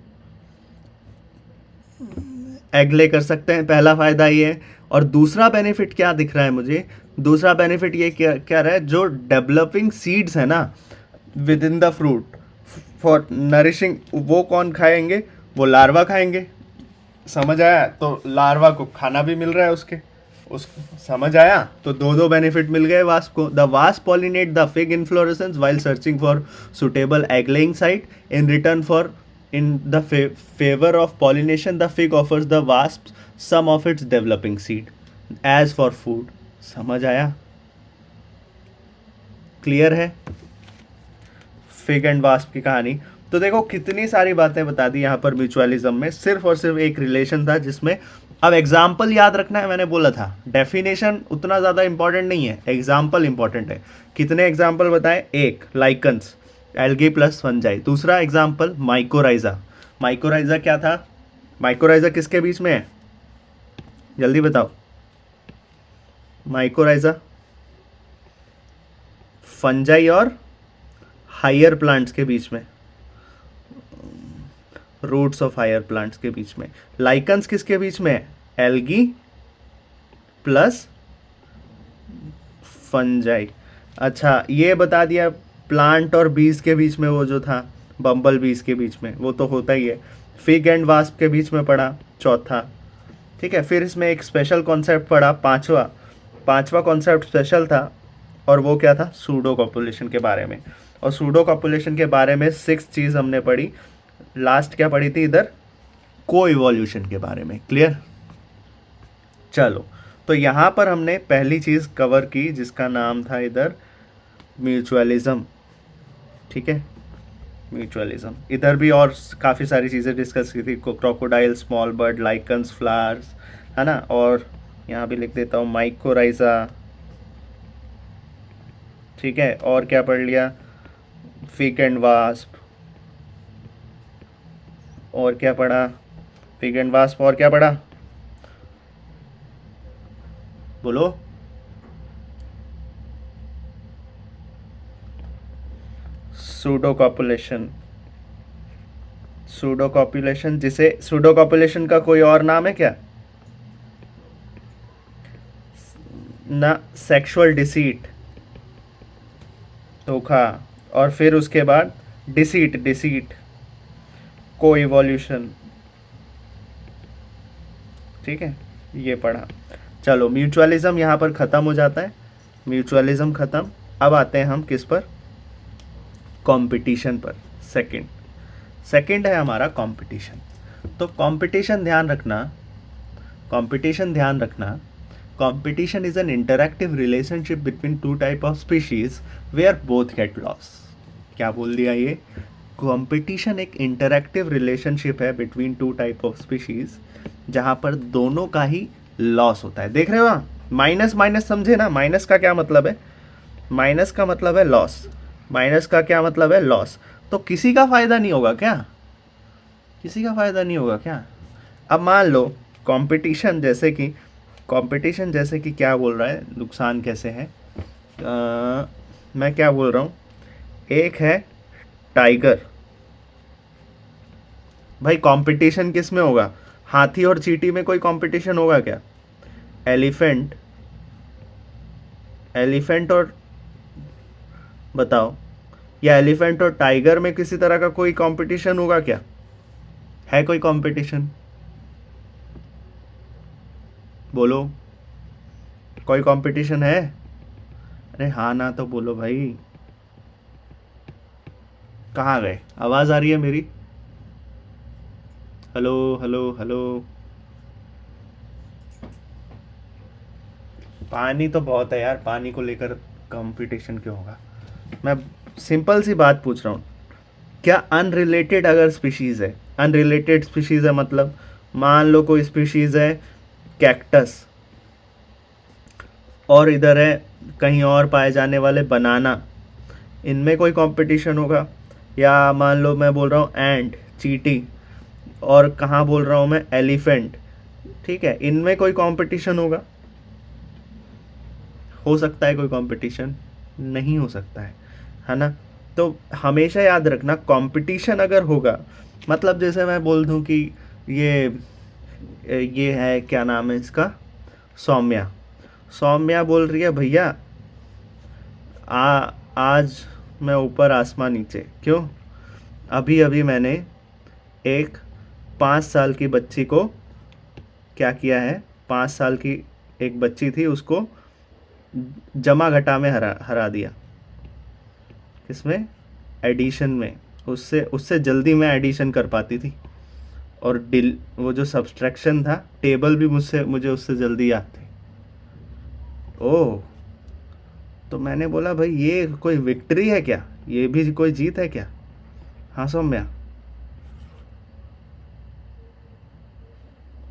एग ले कर सकते हैं, पहला फायदा ये है। और दूसरा बेनिफिट क्या दिख रहा है मुझे, दूसरा बेनिफिट ये क्या रहा है, जो डेवलपिंग सीड्स है ना with in the fruit for nourishing, वो कौन खाएंगे, वो लार्वा खाएंगे। समझ आया? तो लार्वा को खाना भी मिल रहा है उसको समझ आया? तो दो बेनिफिट मिल गए वास्प को। The wasp pollinate the fig inflorescence while searching for suitable egg laying site. In return for in the favor of pollination, the fig offers the wasps some of its developing seed as for food. समझ आया? क्लियर है फिग एंड वास्प की कहानी? तो देखो कितनी सारी बातें बता दी यहाँ पर म्यूचुअलिज्म में, सिर्फ और सिर्फ एक रिलेशन था जिसमें, अब एग्जाम्पल याद रखना है, मैंने बोला था डेफिनेशन उतना ज़्यादा इंपॉर्टेंट नहीं है, एग्जाम्पल इंपॉर्टेंट है। कितने एग्जाम्पल बताएं, एक लाइकन्स एल्गी प्लस फंजाई, दूसरा एग्जाम्पल माइकोराइजा। माइकोराइजा क्या था, माइकोराइजा किसके बीच में है, जल्दी बताओ। माइकोराइजा फंजाई और हायर प्लांट्स के बीच में, रूट्स ऑफ हायर प्लांट्स के बीच में। लाइकन्स किसके बीच में है, एल्गी प्लस फंजाई। अच्छा ये बता दिया, प्लांट और बीज के बीच में वो जो था बम्बल बीज के बीच में, वो तो होता ही है। फिग एंड वास्प के बीच में पड़ा चौथा, ठीक है। फिर इसमें एक स्पेशल कॉन्सेप्ट पड़ा पांचवा कॉन्सेप्ट स्पेशल था, और वो क्या था, सूडो कॉपुलेशन के बारे में। और सूडो कॉपुलेशन के बारे में 6 चीज़ हमने पढ़ी। लास्ट क्या पढ़ी थी इधर, को इवोल्यूशन के बारे में। क्लियर, चलो तो यहाँ पर हमने पहली चीज़ कवर की जिसका नाम था इधर म्यूचुअलिज्म, ठीक है। म्यूचुअलिज्म, इधर भी और काफ़ी सारी चीज़ें डिस्कस की थी, crocodile, small bird, lichens, flowers, है ना। और यहाँ भी लिख देता हूँ माइकोराइजा, ठीक है। और क्या पढ़ लिया, फिग एंड वास्प, और क्या पढ़ा, फिग एंड वास्प, और क्या पढ़ा, बोलो। सूडो कॉपुलेशन, सूडो कॉपुलेशन, जिसे सूडो कॉपुलेशन का कोई और नाम है क्या ना, सेक्सुअल डिसीट, धोखा। और फिर उसके बाद डिसीट को इवोल्यूशन, ठीक है, ये पढ़ा। चलो म्यूचुअलिज्म यहाँ पर ख़त्म हो जाता है, म्यूचुअलिज्म ख़त्म। अब आते हैं हम किस पर, कंपटीशन पर। सेकंड है हमारा कंपटीशन। तो कंपटीशन ध्यान रखना, competition is an interactive relationship between two type of species where both get loss. क्या बोल दिया ये, कंपटीशन एक इंटरैक्टिव रिलेशनशिप है between two type of species जहाँ पर दोनों का ही लॉस होता है। देख रहे हो, माइनस माइनस समझे ना, माइनस का क्या मतलब है, माइनस का मतलब है लॉस, माइनस का क्या मतलब है लॉस। तो किसी का फायदा नहीं होगा क्या, किसी का फायदा नहीं होगा क्या। अब मान लो कंपटीशन जैसे कि क्या बोल रहा है, नुकसान कैसे है, मैं क्या बोल रहा हूँ, एक है टाइगर। भाई कंपटीशन किस में होगा, हाथी और चींटी में कोई कंपटीशन होगा क्या, एलिफेंट और बताओ, या एलिफेंट और टाइगर में किसी तरह का कोई कंपटीशन होगा क्या, है कोई कंपटीशन, बोलो कोई कंपटीशन है। अरे हाँ ना तो बोलो भाई, कहाँ गए, आवाज़ आ रही है मेरी, हेलो हेलो हेलो। पानी तो बहुत है यार, पानी को लेकर कंपटीशन क्यों होगा। मैं सिंपल सी बात पूछ रहा हूँ, क्या अनरिलेटेड अगर स्पीशीज़ है, अनरिलेटेड स्पीशीज़ है मतलब मान लो कोई स्पीशीज़ है कैक्टस, और इधर है कहीं और पाए जाने वाले बनाना, इनमें कोई कंपटीशन होगा। या मान लो मैं बोल रहा हूँ एंट, चींटी, और कहाँ बोल रहा हूँ मैं, एलिफेंट, ठीक है, इनमें कोई कंपटीशन होगा, हो सकता है कोई कंपटीशन, नहीं हो सकता है ना। तो हमेशा याद रखना कंपटीशन अगर होगा, मतलब जैसे मैं बोल दूं कि ये है, क्या नाम है इसका, सौम्या बोल रही है भैया आज मैं ऊपर आसमान नीचे, क्यों, अभी अभी मैंने एक 5 साल की बच्ची को क्या किया है, 5 साल की एक बच्ची थी उसको जमा घटा में हरा दिया, किसमें, एडिशन में, उससे जल्दी मैं एडिशन कर पाती थी, और वो जो सब्सट्रैक्शन था, टेबल भी मुझे उससे जल्दी याद थे। ओह, तो मैंने बोला भाई ये कोई विक्ट्री है क्या, ये भी कोई जीत है क्या। हाँ सौम्या,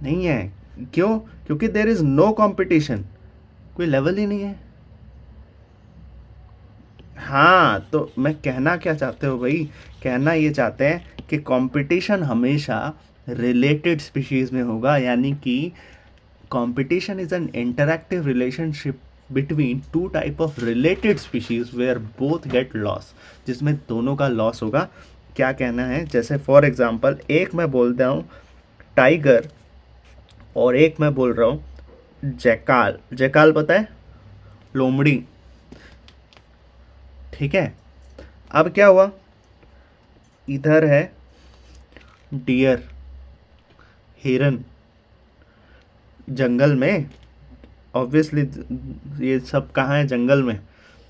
नहीं है, क्यों, क्योंकि देयर इज नो कंपटीशन, कोई लेवल ही नहीं है। हाँ तो मैं कहना क्या चाहते हो भाई, कहना ये चाहते हैं कि कंपटीशन हमेशा रिलेटेड स्पीशीज में होगा, यानी कि competition is an interactive relationship between two type of related species where both get loss, जिसमें दोनों का लॉस होगा। क्या कहना है, जैसे फॉर एग्जांपल एक मैं बोलता हूँ टाइगर और एक मैं बोल रहा हूँ जैकाल। जैकाल पता है, लोमड़ी, ठीक है। अब क्या हुआ, इधर है डियर, हिरन, जंगल में, ऑब्वियसली ये सब कहाँ है, जंगल में।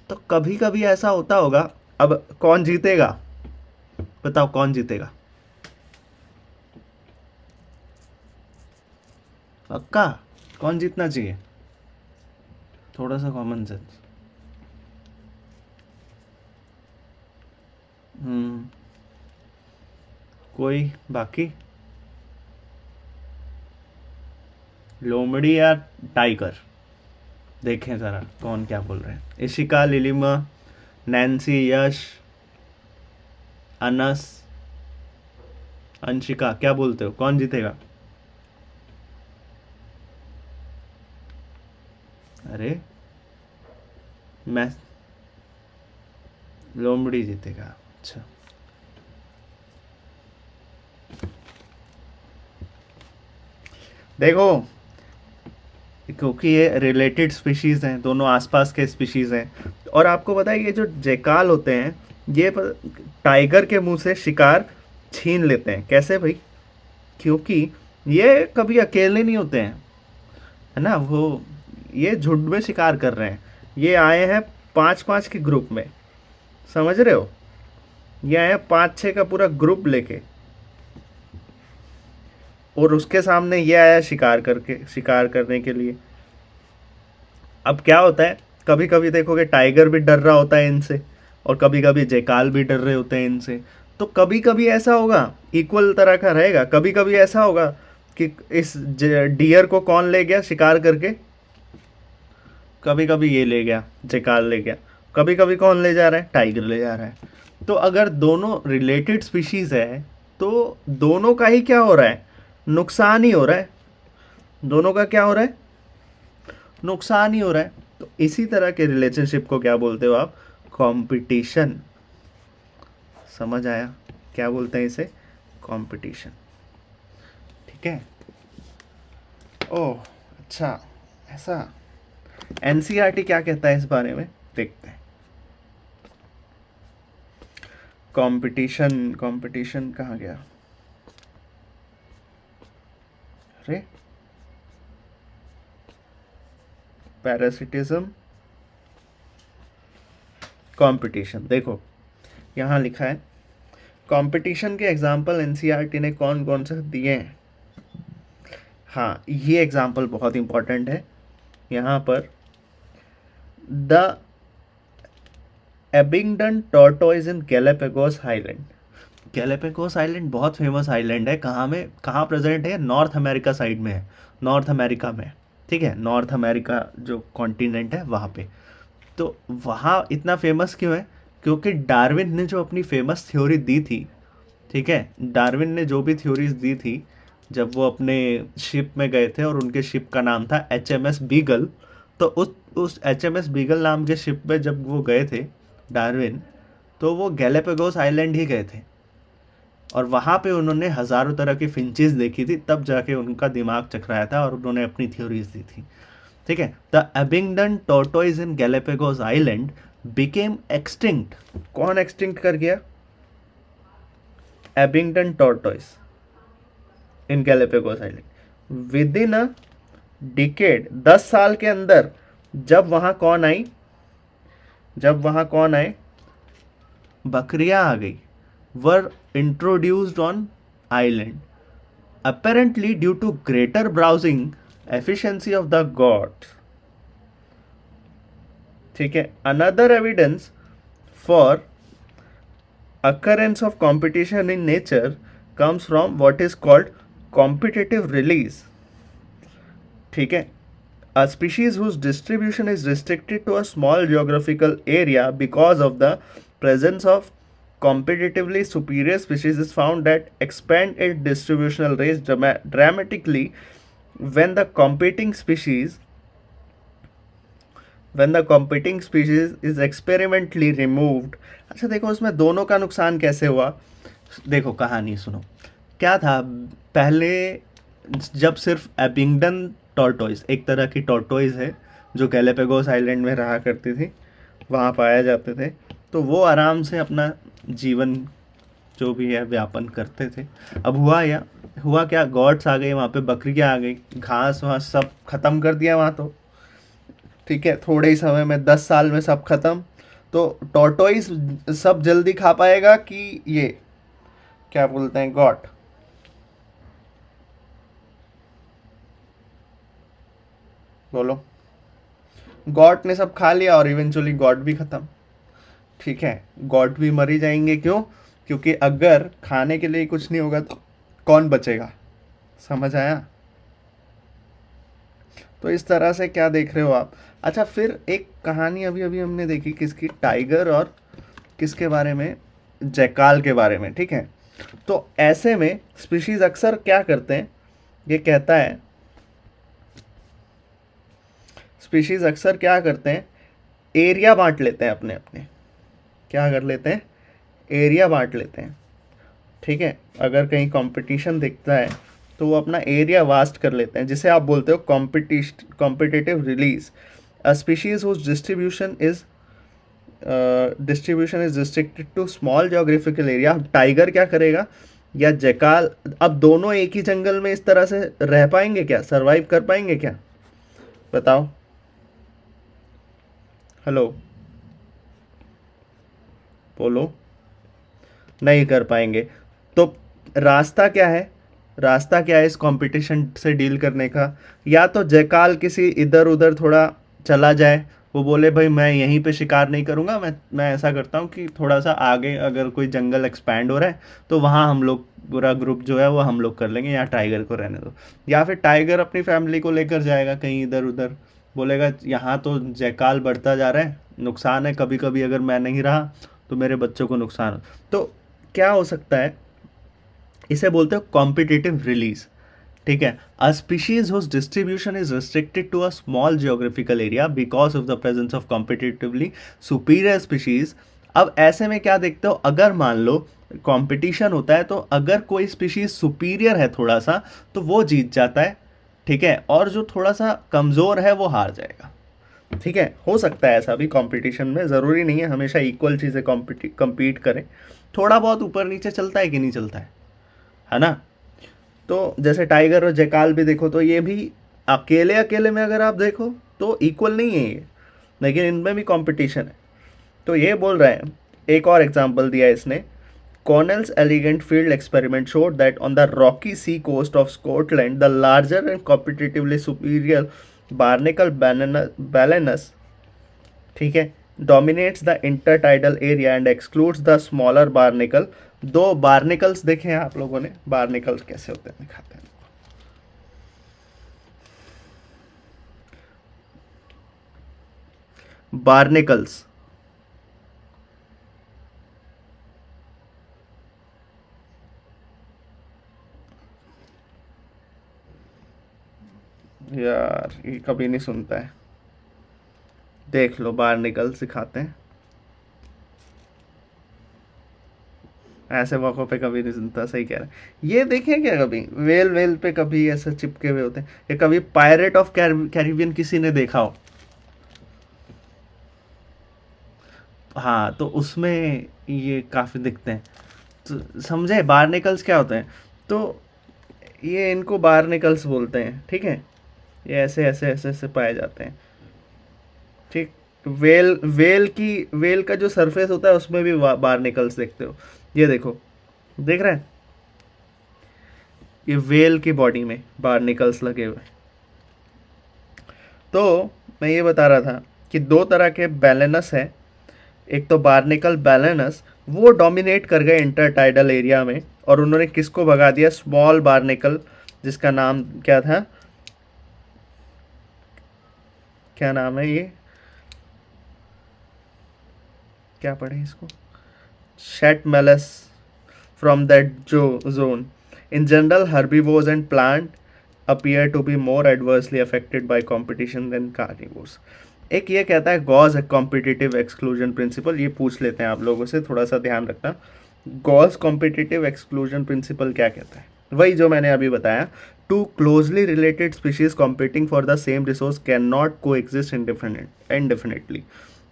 तो कभी कभी ऐसा होता होगा, अब कौन जीतेगा, बताओ कौन जीतेगा, पक्का कौन जीतना चाहिए, थोड़ा सा कॉमन सेंस। कोई बाकी, लोमड़ी या टाइगर, देखें ज़रा कौन क्या बोल रहे हैं। इशिका, लिलिमा, नैन्सी, यश, अनस, अंशिका, क्या बोलते हो कौन जीतेगा? अरे मैं, लोमड़ी जीतेगा। अच्छा, देखो क्योंकि ये रिलेटेड स्पीशीज़ हैं, दोनों आसपास के स्पीशीज़ हैं। और आपको पता है ये जो जैकाल होते हैं, ये टाइगर के मुंह से शिकार छीन लेते हैं। कैसे भाई? क्योंकि ये कभी अकेले नहीं होते हैं, है ना, वो ये झुंड में शिकार कर रहे हैं। ये आए हैं 5-5 के ग्रुप में, समझ रहे हो, ये आए हैं 5-6 का पूरा ग्रुप लेके, और उसके सामने ये आया शिकार करने के लिए। अब क्या होता है, कभी कभी देखोगे टाइगर भी डर रहा होता है इनसे, और कभी कभी जैकाल भी डर रहे होते हैं इनसे। तो कभी कभी ऐसा होगा, इक्वल तरह का रहेगा, कभी कभी ऐसा होगा कि इस डियर को कौन ले गया शिकार करके, कभी कभी ये ले गया, जैकाल ले गया, कभी कभी कौन ले जा रहा है, टाइगर ले जा रहा है। तो अगर दोनों रिलेटेड स्पीशीज है तो दोनों का ही क्या हो रहा है, नुकसान ही हो रहा है। दोनों का क्या हो रहा है, नुकसान ही हो रहा है। तो इसी तरह के रिलेशनशिप को क्या बोलते हो आप, कंपटीशन। समझ आया क्या बोलते हैं इसे, कंपटीशन, ठीक है। ओह अच्छा, ऐसा एनसीईआरटी क्या कहता है इस बारे में, देखते हैं। कंपटीशन, कंपटीशन कहाँ गया, अरे पैरासिटिज्म, कंपटीशन। देखो यहाँ लिखा है कंपटीशन के एग्जाम्पल एनसीईआरटी ने कौन कौन से दिए हैं। हाँ, ये एग्जाम्पल बहुत इंपॉर्टेंट है यहाँ पर। The Abingdon tortoise in Galapagos island. Galapagos island बहुत फेमस आइलैंड है, कहाँ में, कहाँ प्रेजेंट है, नॉर्थ अमेरिका साइड में है, नॉर्थ अमेरिका में, ठीक है, नॉर्थ अमेरिका जो कॉन्टिनेंट है वहाँ पे। तो वहाँ इतना फेमस क्यों है, क्योंकि डार्विन ने जो अपनी फेमस थ्योरी दी थी, ठीक है, डार्विन ने जो भी थ्योरीज दी थी जब वो अपने शिप में गए थे, और उनके शिप का नाम था HMS बीगल। तो उस HMS बीगल नाम के शिप में जब वो गए थे डार्विन, तो वो गैलापागोस आइलैंड ही गए थे, और वहाँ पे उन्होंने हज़ारों तरह की फिंचेस देखी थी, तब जाके उनका दिमाग चकराया था और उन्होंने अपनी थ्योरीज दी थी, ठीक है। The Abingdon tortoise in Galapagos island became extinct. कौन एक्सटिंक्ट कर गया, Abingdon tortoise in Galapagos island with in a decade, 10 साल के अंदर। जब वहाँ कौन आई, जब वहाँ कौन आए, बकरियां आ गई, were introduced on island apparently due to greater browsing efficiency of the gods, ठीक है। another evidence for occurrence of competition in nature comes from what is called competitive release, ठीक है। a species whose distribution is restricted to a small geographical area because of the presence of competitively superior species is found that expand its distributional range dramatically when the competing species is experimentally removed. अच्छा देखो उसमें दोनों का नुकसान कैसे हुआ, देखो कहानी सुनो। क्या था पहले, जब सिर्फ एबिंगडन टॉर्टोइस, एक तरह की टॉर्टोइस है जो गैलापागोस आइलैंड में रहा करती थी, वहाँ पाया जाते थे, तो वो आराम से अपना जीवन जो भी है व्यापन करते थे। अब हुआ क्या, गॉड्स आ गए वहाँ पे, बकरियाँ आ गई, घास वहाँ सब खत्म कर दिया वहाँ तो, ठीक है, थोड़े ही समय में 10 साल में सब खत्म। तो टॉर्टोइस सब जल्दी खा पाएगा कि ये क्या बोलते हैं गॉड, बोलो। गॉड ने सब खा लिया और इवेंचुअली गॉड भी खत्म, ठीक है, गॉड भी मर ही जाएंगे। क्यों? क्योंकि अगर खाने के लिए कुछ नहीं होगा तो कौन बचेगा, समझ आया? तो इस तरह से क्या देख रहे हो आप। अच्छा फिर एक कहानी अभी अभी हमने देखी, किसकी, टाइगर और किसके बारे में, जैकाल के बारे में, ठीक है। तो ऐसे में स्पीशीज अक्सर क्या करते हैं, ये कहता है, स्पीशीज अक्सर क्या करते हैं, एरिया बांट लेते हैं अपने अपने, क्या कर लेते हैं, एरिया बांट लेते हैं, ठीक है। अगर कहीं कंपटीशन दिखता है तो वो अपना एरिया वास्ट कर लेते हैं, जिसे आप बोलते हो competitive release. A species whose distribution is restricted to small geographical area. Tiger क्या करेगा, या जैकाल, अब दोनों एक ही जंगल में इस तरह से रह पाएंगे क्या, सरवाइव कर पाएंगे क्या, बताओ। हेलो, बोलो, नहीं कर पाएंगे। तो रास्ता क्या है, रास्ता क्या है इस कंपटीशन से डील करने का, या तो जयकाल किसी इधर उधर थोड़ा चला जाए, वो बोले भाई मैं यहीं पे शिकार नहीं करूँगा, मैं ऐसा करता हूँ कि थोड़ा सा आगे अगर कोई जंगल एक्सपैंड हो रहा है तो वहाँ हम लोग पूरा ग्रुप जो है वो हम लोग कर लेंगे, यहाँ टाइगर को रहने दो। या फिर टाइगर अपनी फैमिली को लेकर जाएगा कहीं इधर उधर, बोलेगा यहाँ तो जयकाल बढ़ता जा रहा है, नुकसान है, कभी कभी अगर मैं नहीं रहा तो मेरे बच्चों को नुकसान हो। तो क्या हो सकता है, इसे बोलते हो कॉम्पिटिटिव रिलीज, ठीक है। A species whose distribution is restricted to a small geographical area because of the presence of competitively superior species. अब ऐसे में क्या देखते हो, अगर मान लो कंपटीशन होता है तो अगर कोई स्पीशीज सुपीरियर है थोड़ा सा तो वो जीत जाता है, ठीक है, और जो थोड़ा सा कमज़ोर है वो हार जाएगा, ठीक है। हो सकता है ऐसा भी कंपटीशन में, ज़रूरी नहीं है हमेशा इक्वल चीज़ें कम्पीट करें, थोड़ा बहुत ऊपर नीचे चलता है कि नहीं चलता है ना। तो जैसे टाइगर और जैकाल भी देखो तो ये भी अकेले अकेले में अगर आप देखो तो इक्वल नहीं है ये, लेकिन इनमें भी कंपटीशन है। तो ये बोल रहे हैं, एक और एग्जांपल दिया है इसने, Cornell's elegant field experiment showed that on the rocky sea coast of Scotland, the larger and competitively superior barnacle balanus, ठीक है, dominates the intertidal area and excludes the smaller barnacle। दो बार्निकल्स देखे हैं आप लोगों ने, बार्निकल्स कैसे होते हैं दिखाते हैं। बार्निकल्स, यार ये कभी नहीं सुनता है, देख लो बार्निकल्स सिखाते हैं, ऐसे मौक़ों पे कभी नहीं सुनता, सही कह रहे हैं। ये देखें क्या कभी वेल वेल पे कभी ऐसे चिपके हुए होते हैं, या कभी पायरेट ऑफ कैरिबियन किसी ने देखा हो, हाँ तो उसमें ये काफ़ी दिखते हैं। तो समझे बार्निकल्स क्या होते हैं, तो ये इनको बार्निकल्स बोलते हैं, ठीक है। ये ऐसे ऐसे ऐसे ऐसे पाए जाते हैं, ठीक। वेल का जो सरफेस होता है उसमें भी बार्निकल्स देखते हो, ये देखो, देख रहे हैं, ये वेल की बॉडी में बार्निकल्स लगे हुए। तो मैं ये बता रहा था कि दो तरह के बैलेनस है, एक तो बार्निकल बैलेनस, वो डोमिनेट कर गए इंटरटाइडल एरिया में, और उन्होंने किसको भगा दिया, स्मॉल बार्निकल, जिसका नाम क्या था, क्या नाम है ये, क्या पढ़े इसको, शेट Malus from that zone. In general, herbivores and plant appear to be more adversely affected by competition than carnivores. एक ये कहता है गॉस कॉम्पिटिटिव एक्सक्लूजन प्रिंसिपल, ये पूछ लेते हैं आप लोगों से, थोड़ा सा ध्यान रखना। गॉस कॉम्पिटिटिव एक्सक्लूजन प्रिंसिपल क्या कहता है? वही जो मैंने अभी बताया, two closely related species competing for the same resource can not coexist indefinitely.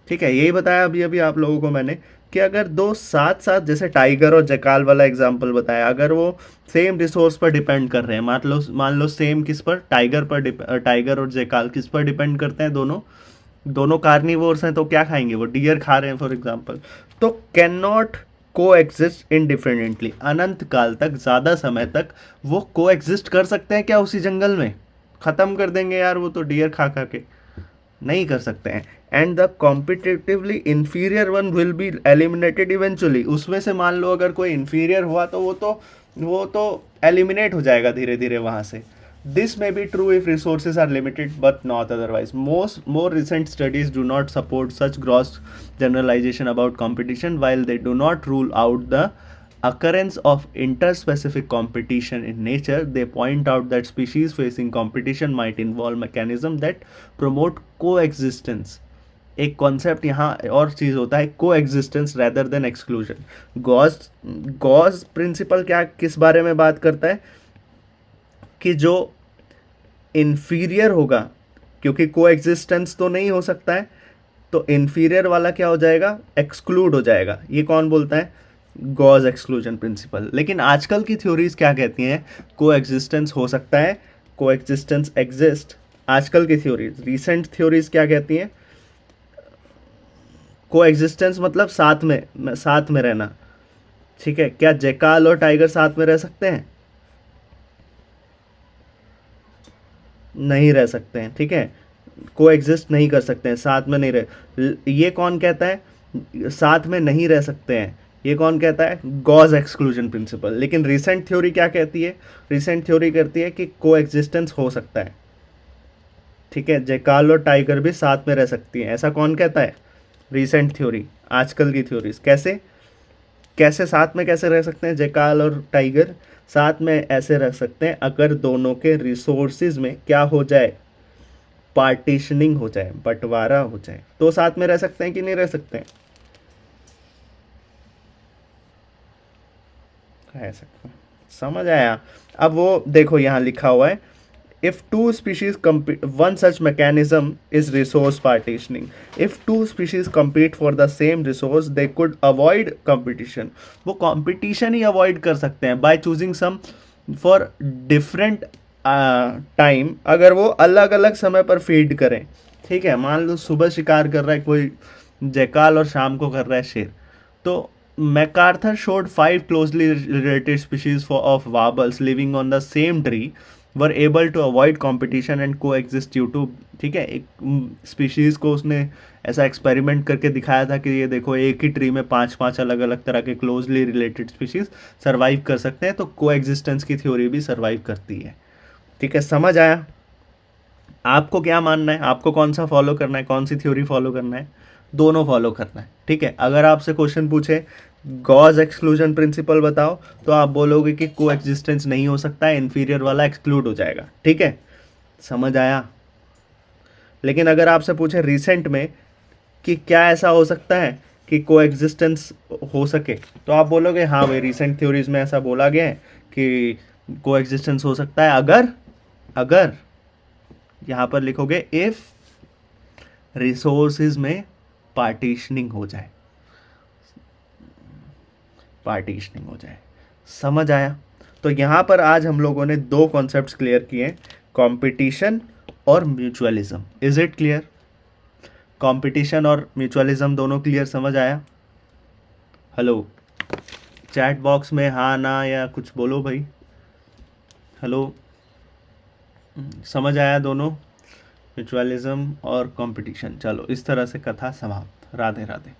ठीक है, यही बताया अभी अभी आप लोगों को मैंने कि अगर दो साथ साथ, जैसे टाइगर और जैकाल वाला एग्जांपल बताया, अगर वो सेम रिसोर्स पर डिपेंड कर रहे हैं, मान लो सेम किस पर, टाइगर और जैकाल किस पर डिपेंड करते हैं, दोनों कार्निवोर्स हैं, तो क्या खाएंगे वो? डियर खा रहे हैं फॉर एग्जांपल, तो कैन नॉट को एग्जिस्ट इंडिफरेंटली, अनंत काल तक, ज़्यादा समय तक वो को एग्जिस्ट कर सकते हैं क्या उसी जंगल में? ख़त्म कर देंगे यार वो तो डियर खा खा के, नहीं कर सकते हैं। And the competitively inferior one will be eliminated eventually, उसमें से मान लो अगर कोई इन्फीरियर हुआ तो वो तो एलिमिनेट हो जाएगा धीरे धीरे वहाँ से। This may be true if resources are limited but not otherwise. More recent studies do not support such gross generalization about competition while they do not rule out the occurrence of interspecific competition in nature. They point out that species facing competition might involve mechanisms that promote coexistence. एक कॉन्सेप्ट यहाँ और चीज़ होता है, coexistence rather than exclusion. Gause principle क्या किस बारे में बात करता है कि जो इन्फीरियर होगा, क्योंकि कोएग्जिस्टेंस तो नहीं हो सकता है, तो इन्फीरियर वाला क्या हो जाएगा? एक्सक्लूड हो जाएगा। ये कौन बोलता है? Gauss exclusion principle. लेकिन आजकल की थ्योरीज क्या कहती हैं? कोएग्जिस्टेंस हो सकता है, कोएग्जिस्टेंस एग्जिस्ट। आजकल की थ्योरीज, रीसेंट थ्योरीज क्या कहती हैं? कोएग्जिस्टेंस मतलब साथ में रहना। ठीक है, क्या जैकाल और टाइगर साथ में रह सकते हैं? नहीं रह सकते हैं। ठीक है, कोएग्जिस्ट नहीं कर सकते हैं, साथ में नहीं रह। ये कौन कहता है साथ में नहीं रह सकते हैं? ये कौन कहता है? Gauss exclusion principle. लेकिन रिसेंट थ्योरी क्या कहती है? रिसेंट थ्योरी कहती है कि कोएग्जिस्टेंस हो सकता है। ठीक है, जैकाल और टाइगर भी साथ में रह सकती हैं, ऐसा कौन कहता है? Recent theory. आजकल की थ्योरीज कैसे साथ में कैसे रह सकते हैं? जैकाल और टाइगर साथ में ऐसे रह सकते हैं अगर दोनों के रिसोर्सेज में क्या हो जाए? पार्टीशनिंग हो जाए, बंटवारा हो जाए, तो साथ में रह सकते हैं कि नहीं रह सकते हैं? रह सकते हैं। समझ आया? अब वो देखो यहाँ लिखा हुआ है, if two species compete, one such mechanism is resource partitioning. If two species compete for the same resource, they could avoid competition. वो competition ही avoid कर सकते हैं by choosing some for different time. अगर वो अलग अलग समय पर फीड करें, ठीक है, मान लो सुबह शिकार कर रहा है कोई जैकाल और शाम को कर रहा है शेर, तो MacArthur showed 5 closely related species of warbles living on the same tree were able to avoid competition and coexist due to, ठीक है, एक स्पीशीज़ को उसने ऐसा एक्सपेरिमेंट करके दिखाया था कि ये देखो एक ही ट्री में 5 अलग अलग तरह के क्लोजली रिलेटेड स्पीशीज़ सर्वाइव कर सकते हैं, तो कोएग्जिस्टेंस की थ्योरी भी सर्वाइव करती है। ठीक है, समझ आया? आपको क्या मानना है? आपको कौन सा फॉलो करना है? कौन सी थ्योरी फॉलो करना है? दोनों फॉलो करना है। ठीक है, अगर आपसे क्वेश्चन पूछे गॉस एक्सक्लूजन प्रिंसिपल बताओ, तो आप बोलोगे कि कोएग्जिस्टेंस नहीं हो सकता है, इन्फीरियर वाला एक्सक्लूड हो जाएगा। ठीक है, समझ आया? लेकिन अगर आपसे पूछे रिसेंट में कि क्या ऐसा हो सकता है कि कोएग्जिस्टेंस हो सके, तो आप बोलोगे हाँ भाई, रिसेंट थ्योरीज में ऐसा बोला गया है कि कोएग्जिस्टेंस हो सकता है अगर यहाँ पर लिखोगे इफ रिसोर्सेज में पार्टीशनिंग हो जाए। समझ आया? तो यहाँ पर आज हम लोगों ने 2 कॉन्सेप्ट्स क्लियर किए, कंपटीशन और mutualism. Is it clear? Competition और म्यूचुअलिज्म दोनों क्लियर? समझ आया? हेलो, चैट बॉक्स में हाँ ना या कुछ बोलो भाई। हेलो, समझ आया दोनों, म्यूचुअलिज्म और कंपटीशन? चलो, इस तरह से कथा समाप्त। राधे राधे।